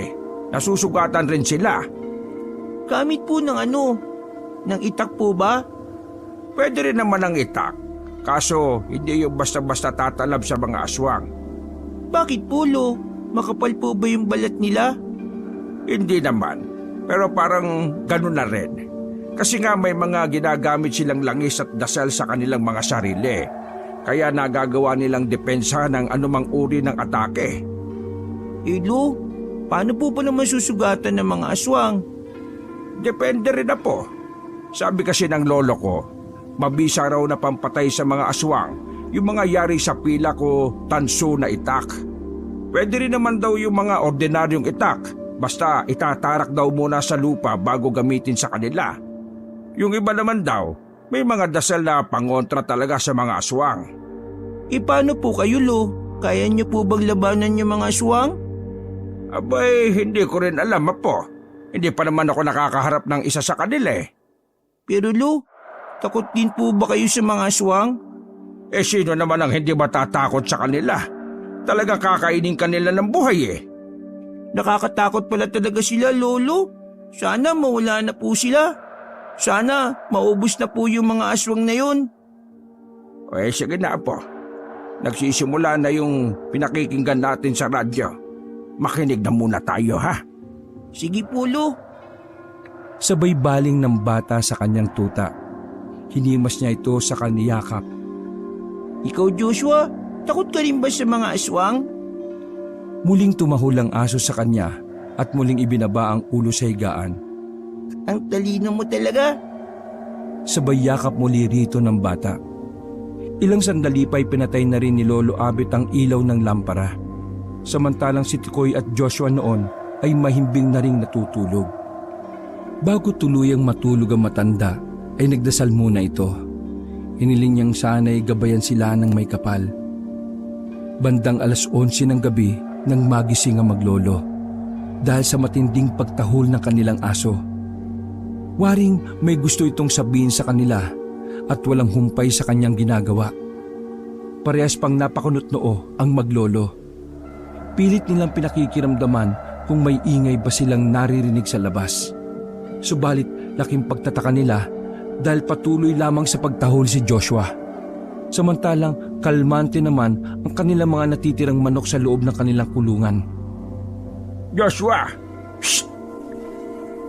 Nasusugatan rin sila.
Gamit po ng ng itak po ba?
Pwede rin naman ang itak. Kaso hindi yung basta-basta tatalab sa mga aswang.
Bakit po, Lo? Makapal po ba yung balat nila?
Hindi naman, pero parang ganun na rin. Kasi nga may mga ginagamit silang langis at dasal sa kanilang mga sarili. Kaya nagagawa nilang depensa ng anumang uri ng atake.
Lo, paano po ba naman susugatan ng mga aswang?
Depende rin na po. Sabi kasi ng lolo ko, mabisa raw na pampatay sa mga aswang yung mga yari sa pila ko tanso na itak. Pwede rin naman daw yung mga ordinaryong itak, basta itatarak daw muna sa lupa bago gamitin sa kanila. Yung iba naman daw, may mga dasal na pangontra talaga sa mga aswang.
Paano po kayo, Lo? Kaya niyo po bang labanan yung mga aswang?
Abay, hindi ko rin alam po. Hindi pa naman ako nakakaharap ng isa sa kanila eh.
Pero Lo, takot din po ba kayo sa mga aswang?
Sino naman ang hindi matatakot sa kanila? Talagang kakainin kanila ng buhay eh.
Nakakatakot pala talaga sila, Lolo. Sana mawala na po sila. Sana maubos na po yung mga aswang na yun.
Sige na po. Nagsisimula na yung pinakikinggan natin sa radyo. Makinig na muna tayo ha.
Sige po, Lo.
Sabay baling ng bata sa kanyang tuta. Hinimas niya ito sa kaniyakap.
Ikaw, Joshua, takot ka rin ba sa mga aswang?
Muling tumahol ang aso sa kanya at muling ibinaba ang ulo sa higaan.
Ang talino mo talaga.
Sabay yakap muli rito ng bata. Ilang sandali pa'y pinatay na rin ni Lolo Abet ang ilaw ng lampara. Samantalang si Tikoy at Joshua noon ay mahimbing na ring natutulog. Bago tuluyang matulog ang matanda, ay nagdasal muna ito. Hiniling niyang sana'y gabayan sila ng may kapal. Bandang 11:00 ng gabi nang magising ang maglolo dahil sa matinding pagtahol ng kanilang aso. Waring may gusto itong sabihin sa kanila at walang humpay sa kanyang ginagawa. Parehas pang napakunot noo ang maglolo. Pilit nilang pinakikiramdaman kung may ingay ba silang naririnig sa labas. Subalit laking pagtataka nila dahil patuloy lamang sa pagtahol si Joshua. Samantalang kalmante naman ang kanilang mga natitirang manok sa loob ng kanilang kulungan.
Joshua! Psst!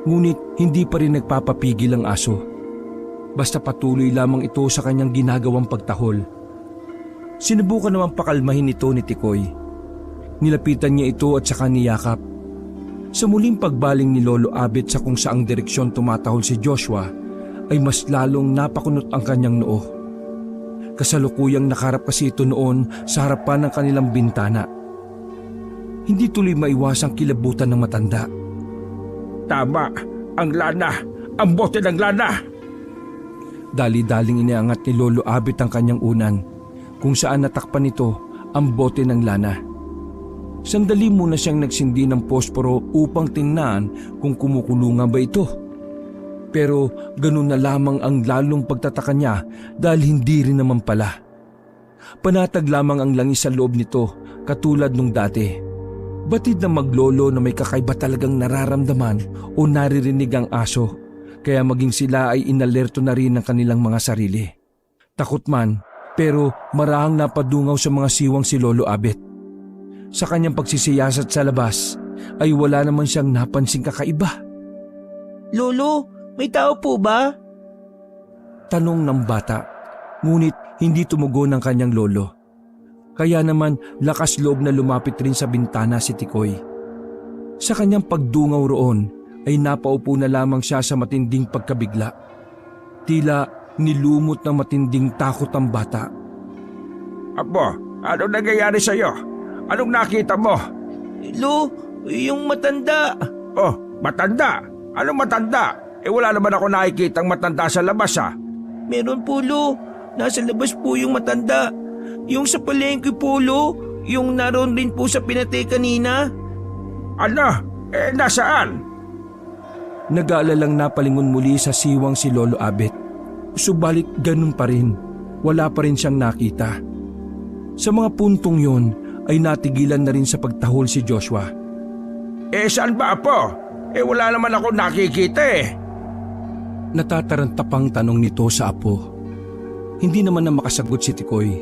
Ngunit hindi pa rin nagpapapigil ang aso. Basta patuloy lamang ito sa kanyang ginagawang pagtahol. Sinubukan namang pakalmahin ito ni Tikoy. Nilapitan niya ito at saka niyakap. Sa muling pagbaling ni Lolo Abet sa kung saang direksyon tumatahol si Joshua, ay mas lalong napakunot ang kanyang noo. Kasalukuyang nakarap kasi ito noon sa harapan ng kanilang bintana. Hindi tuloy maiwasang kilabutan ng matanda.
Tama, ang lana, ang bote ng lana.
Dali-daling iniangat ni Lolo Abet ang kanyang unan, kung saan natakpan nito ang bote ng lana. Sandali muna siyang nagsindi ng posporo upang tingnan kung kumukulungan ba ito. Pero ganun na lamang ang lalong pagtataka niya dahil hindi rin naman pala. Panatag lamang ang langis sa loob nito katulad nung dati. Batid na maglolo na may kakaiba talagang nararamdaman o naririnig ang aso, kaya maging sila ay inalerto na rin ng kanilang mga sarili. Takot man, pero marahang napadungaw sa mga siwang si Lolo Abet. Sa kanyang pagsisiyasat sa labas ay wala naman siyang napansing kakaiba.
Lolo, may tao po ba?
Tanong ng bata, ngunit hindi tumugon ang kanyang lolo. Kaya naman lakas loob na lumapit rin sa bintana si Tikoy. Sa kanyang pagdungaw roon ay napaupo na lamang siya sa matinding pagkabigla. Tila nilumot ng matinding takot ang bata.
Apo, anong nangyayari sa'yo? Anong nakita mo?
Lo, yung matanda.
Oh, matanda? Anong matanda? Wala naman ako nakikitang matanda sa labas ha.
Meron po, Lo. Nasa labas po yung matanda. Yung sa palengke po, Lo. Yung naroon rin po sa pinatay kanina.
Ano? Nasaan?
Nag-aalalang napalingon muli sa siwang si Lolo Abet. Subalit ganun pa rin. Wala pa rin siyang nakita. Sa mga puntong yon ay natigilan na rin sa pagtahol si Joshua.
Saan ba Apo? Wala naman ako nakikita
Natatarantapang tanong nito sa apo. Hindi naman na makasagot si Tikoy.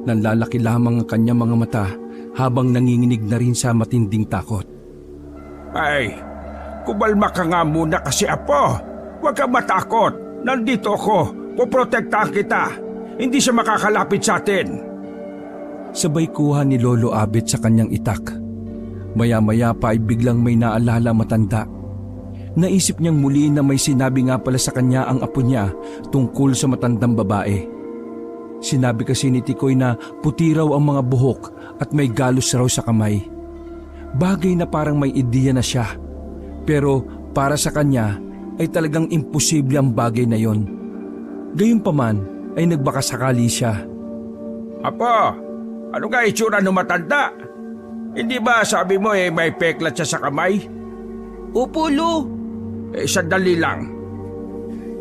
Nanlalaki lamang ang kanyang mga mata habang nanginginig na rin sa matinding takot.
Ay, kumalma ka nga muna kasi apo. Huwag kang matakot. Nandito ako. Puprotektahan kita. Hindi siya makakalapit sa atin.
Sabay kuha ni Lolo Abet sa kanyang itak. Maya-maya pa ay biglang may naalala matanda. Naisip niyang muli na may sinabi nga pala sa kanya ang apo niya tungkol sa matandang babae. Sinabi kasi ni Tikoy na puti raw ang mga buhok at may galos raw sa kamay. Bagay na parang may ideya na siya. Pero para sa kanya ay talagang imposible ang bagay na yon. Gayunpaman ay nagbakasakali siya.
Apo, ano nga itsura ng matanda? Hindi ba sabi mo may peklat siya sa kamay?
Opo, Lo.
Sandali lang.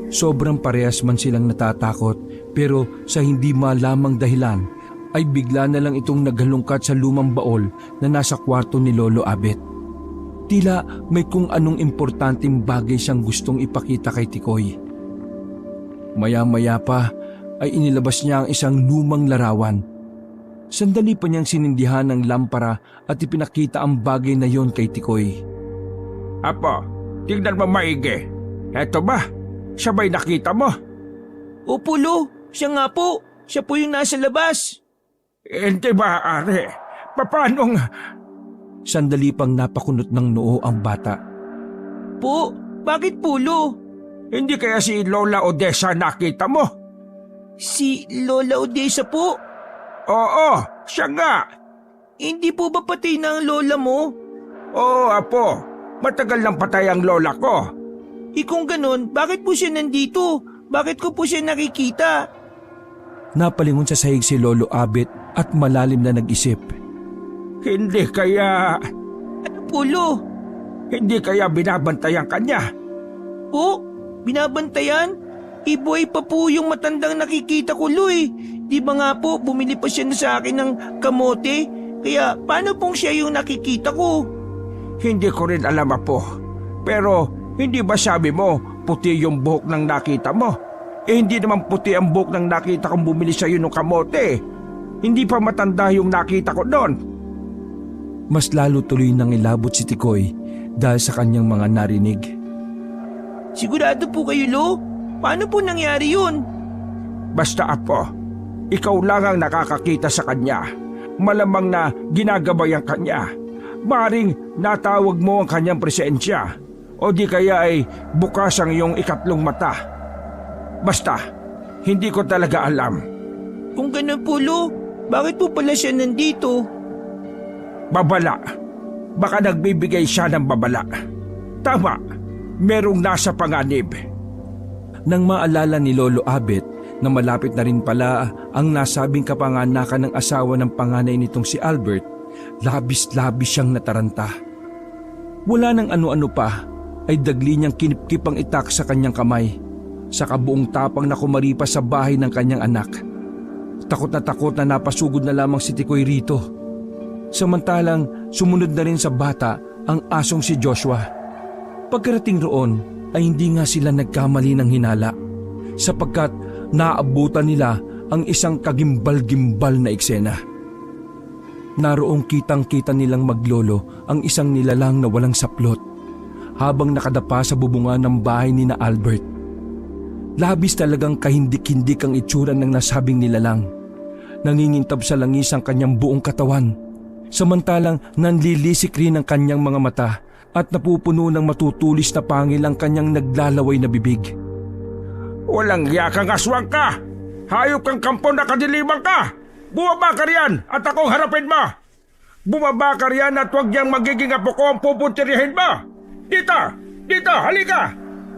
Sobrang parehas man silang natatakot pero sa hindi malamang dahilan ay bigla na lang itong naghalungkat sa lumang baol na nasa kwarto ni Lolo Abet. Tila may kung anong importanteng bagay siyang gustong ipakita kay Tikoy. Maya-maya pa ay inilabas niya ang isang lumang larawan. Sandali pa niyang sinindihan ng lampara at ipinakita ang bagay na yon kay Tikoy.
Apo, tignan mo maigi. Eto ba? Siya ba'y nakita mo?
Opo, Lo. Siya nga po. Siya po yung nasa labas.
Hindi ba, Are? Paanong...
Sandali pang napakunot ng noo ang bata.
Po, bakit po, Lo?
Hindi kaya si Lola Odessa nakita mo?
Si Lola Odessa po?
Oo, siya nga.
Hindi po ba patay na ang lola mo?
Oo, Apo. Matagal nang patay ang lola ko.
Kung ganon, bakit po siya nandito? Bakit ko po siya nakikita?
Napalingon sa sahig si Lolo Abet at malalim na nag-isip.
Hindi kaya...
Ano po, Lo?
Hindi kaya binabantayan kanya?
Po? Binabantayan? Ibuhay pa po yung matandang nakikita ko, Lo eh. Di ba nga po, bumili pa siya na sa akin ng kamote? Kaya paano pong siya yung nakikita ko?
Hindi ko rin alam, Apo. Pero hindi ba sabi mo puti yung buhok ng nakita mo? Hindi naman puti ang buhok ng nakita kong bumili sa'yo ng kamote. Hindi pa matanda yung nakita ko doon.
Mas lalo tuloy nang ilabot si Tikoy dahil sa kanyang mga narinig.
Sigurado po kayo, Lo? Paano po nangyari yun?
Basta, Apo, ikaw lang ang nakakakita sa kanya. Malamang na ginagabayan kanya. Maring natawag mo ang kanyang presensya o di kaya ay bukas ang iyong ikatlong mata. Basta, hindi ko talaga alam.
Kung ganun po, Lo, bakit po pala siya nandito?
Babala. Baka nagbibigay siya ng babala. Tama, merong nasa panganib.
Nang maalala ni Lolo Abet na malapit na rin pala ang nasabing kapanganakan ng asawa ng panganay nitong si Albert, labis-labis siyang nataranta. Wala nang ano-ano pa ay dagli niyang kinipkip ang itak sa kanyang kamay, sa kabuong tapang na kumaripas sa bahay ng kanyang anak. Takot na napasugod na lamang si Tikoy rito. Samantalang sumunod na rin sa bata ang asong si Joshua. Pagkarating roon ay hindi nga sila nagkamali ng hinala sapagkat naabutan nila ang isang kagimbal-gimbal na eksena. Naroong kitang-kita nilang maglolo ang isang nilalang na walang saplot habang nakadapa sa bubungan ng bahay ni na Albert. Labis talagang kahindik-hindik ang itsura ng nasabing nilalang. Nangingintab sa langis ang kanyang buong katawan, samantalang nanlilisik rin ang kanyang mga mata at napupuno ng matutulis na pangil ang kanyang naglalaway na bibig.
Walang yakang aswang ka! Hayop kang kampo na kadiliman ka! Bumaba ka riyan at akong harapin mo! Bumaba ka riyan at huwag niyang magiging apo ko ang pupuntirihin mo! Dito, halika!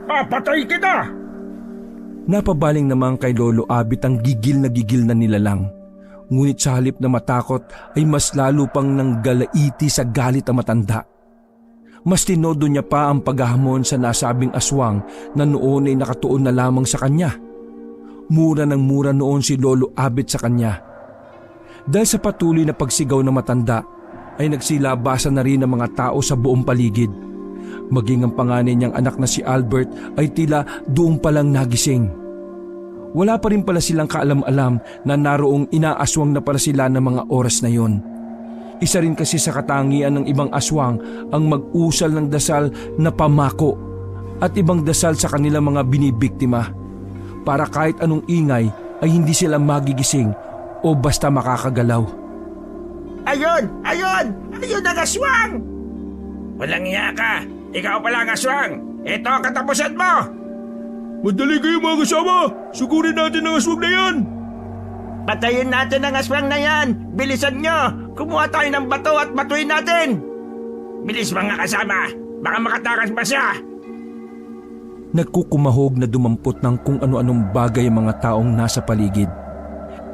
Papatay kita!
Napabaling naman kay Lolo Abet ang gigil na nilalang. Ngunit sa halip na matakot ay mas lalo pang nanggalaiti sa galit ang matanda. Mas tinodo niya pa ang paghahamon sa nasabing aswang na noon ay nakatuon na lamang sa kanya. Mura ng mura noon si Lolo Abet sa kanya. Dahil sa patuloy na pagsigaw ng matanda ay nagsilabasan na rin ang mga tao sa buong paligid. Maging ang panganay niyang anak na si Albert ay tila doon palang nagising. Wala pa rin pala silang kaalam-alam na naroong inaaswang na pala sila ng mga oras na yon. Isa rin kasi sa katangian ng ibang aswang ang mag-usal ng dasal na pamako at ibang dasal sa kanilang mga binibiktima para kahit anong ingay ay hindi sila magigising o basta makakagalaw.
Ayun! Ayun! Ayun ang aswang!
Walang iya ka! Ikaw pala ang aswang! Ito ang katapusan mo!
Madali kayo mga kasama! Sugurin natin ang aswang na yan!
Patayin natin ang aswang na yan! Bilisan nyo! Kumuha tayo ng bato at batuin natin!
Bilis mga kasama! Baka makatakas pa siya!
Nagkukumahog na dumampot ng kung ano-anong bagay ang mga taong nasa paligid.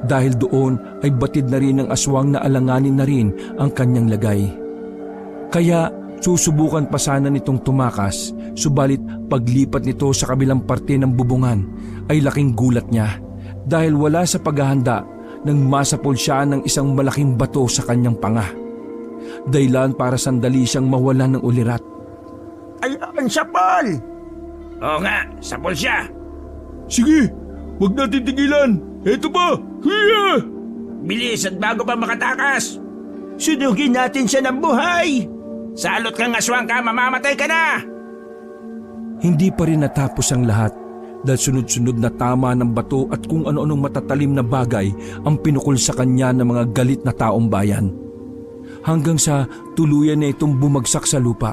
Dahil doon ay batid na rin ng aswang na alanganin na rin ang kanyang lagay. Kaya susubukan pa sana nitong tumakas, subalit paglipat nito sa kabilang parte ng bubungan ay laking gulat niya dahil wala sa paghahanda nang masapol siya ng isang malaking bato sa kanyang panga. Dahilan para sandali siyang mawalan ng ulirat.
Ayun siya, Paul!
Oo nga, sapol siya!
Sige, huwag natin tigilan! Eto pa! Hiya!
Bilis at bago pa makatakas!
Sunugin natin siya ng buhay!
Salot kang aswang ka, mamamatay ka na!
Hindi pa rin natapos ang lahat dahil sunod-sunod na tama ng bato at kung ano-anong matatalim na bagay ang pinukol sa kanya ng mga galit na taong bayan. Hanggang sa tuluyan na itong bumagsak sa lupa.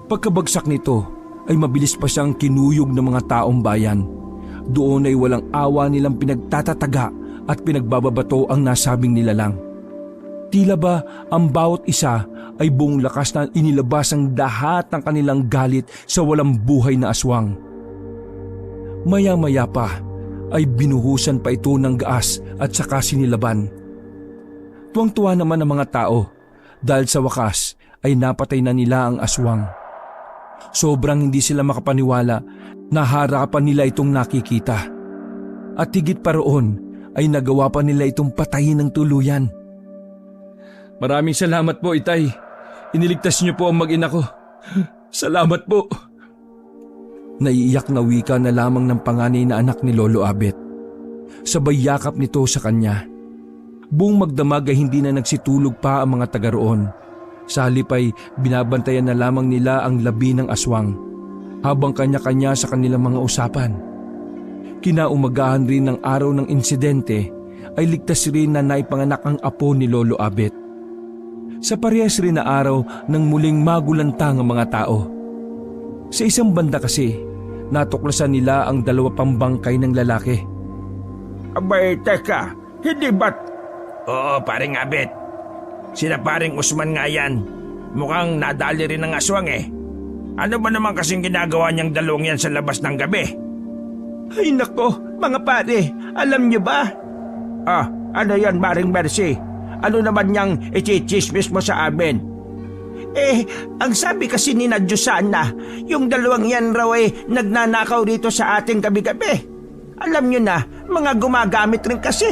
Pagkabagsak nito ay mabilis pa siyang kinuyog ng mga taong bayan. Doon ay walang awa nilang pinagtatataga at pinagbababato ang nasabing nilalang. Tila ba ang bawat isa ay buong lakas na inilabas ang lahat ng kanilang galit sa walang buhay na aswang. Maya-maya pa ay binuhusan pa ito ng gaas at saka sinilaban. Tuwang-tuwa naman ang mga tao dahil sa wakas ay napatay na nila ang aswang. Sobrang hindi sila makapaniwala na harapan nila itong nakikita. At higit pa roon ay nagawa pa nila itong patayin ng tuluyan. Maraming salamat po, Itay. Iniligtas niyo po ang mag-ina ko. Salamat po. Naiiyak na wika na lamang ng panganay na anak ni Lolo Abet. Sabay yakap nito sa kanya. Buong magdamag ay hindi na nagsitulog pa ang mga taga roon. Sa halip ay binabantayan na lamang nila ang labi ng aswang habang kanya-kanya sa kanilang mga usapan. Kinaumagahan rin ng araw ng insidente ay ligtas rin na naipanganak ang apo ni Lolo Abet. Sa parehas rin na araw nang muling magulantang ang mga tao. Sa isang banda kasi, natuklasan nila ang 2 pang bangkay ng lalaki.
Abay, teka, hindi ba't? Oo, paring Abet. Sina paring Usman nga yan. Mukhang nadali rin ng aswang eh. Ano ba naman kasing ginagawa niyang dalawang yan sa labas ng gabi?
Ay nako, mga pare, alam niyo ba?
Ah, ano yan, paring Mercy? Ano naman niyang ichichismis mo sa amin?
Ang sabi kasi ni Nadyosana, yung 2 yan raw ay nagnanakaw rito sa ating gabi-gabi. Alam niyo na, mga gumagamit rin kasi.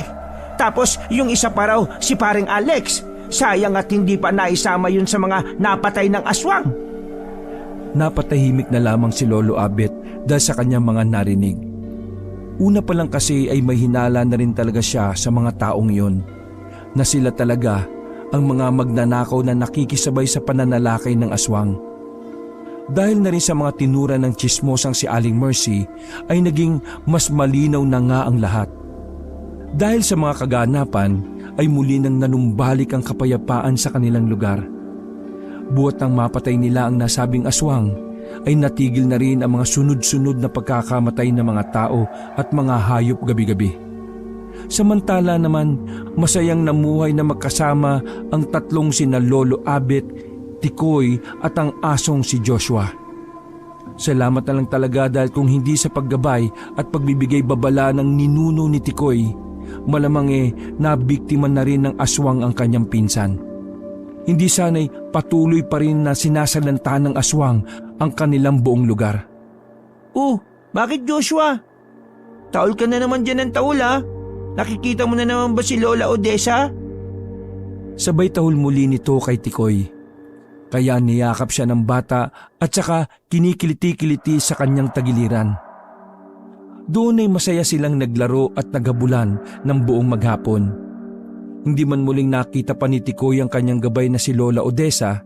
Tapos yung isa pa raw, si paring Alex. Sayang at hindi pa naisama yun sa mga napatay ng aswang.
Napatahimik na lamang si Lolo Abet dahil sa kanyang mga narinig. Una pa lang kasi ay may hinala na rin talaga siya sa mga taong iyon, na sila talaga ang mga magnanakaw na nakikisabay sa pananalakay ng aswang. Dahil na rin sa mga tinura ng tsismosang si Aling Mercy ay naging mas malinaw na nga ang lahat. Dahil sa mga kaganapan ay muli nang nanumbalik ang kapayapaan sa kanilang lugar. Buot nang mapatay nila ang nasabing aswang, ay natigil na rin ang mga sunod-sunod na pagkakamatay ng mga tao at mga hayop gabi-gabi. Samantala naman, masayang namuhay na magkasama ang 3 sina Lolo Abet, Tikoy at ang asong si Joshua. Salamat na lang talaga dahil kung hindi sa paggabay at pagbibigay babala ng ninuno ni Tikoy, malamang nabiktima na rin ng aswang ang kanyang pinsan. Hindi sana'y patuloy pa rin na sinasalanta ng aswang ang kanilang buong lugar.
Oh, bakit Joshua? Taol ka na naman dyan ng taol ha? Nakikita mo na naman ba si Lola Odessa?
Sabay tahol muli nito kay Tikoy. Kaya niyakap siya ng bata at saka kinikiliti-kiliti sa kanyang tagiliran. Doon ay masaya silang naglaro at naghabulan ng buong maghapon. Hindi man muling nakita pa ni Tikoy ang kanyang gabay na si Lola Odessa,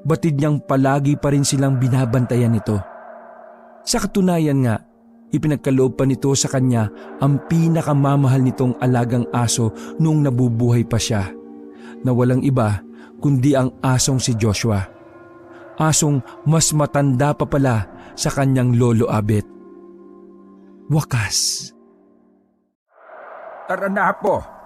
batid niyang palagi pa rin silang binabantayan nito. Sa katunayan nga, ipinagkaloob pa nito sa kanya ang pinakamamahal nitong alagang aso noong nabubuhay pa siya, na walang iba kundi ang asong si Joshua. Asong mas matanda pa pala sa kanyang lolo Abet. Wakas.
Tara na po.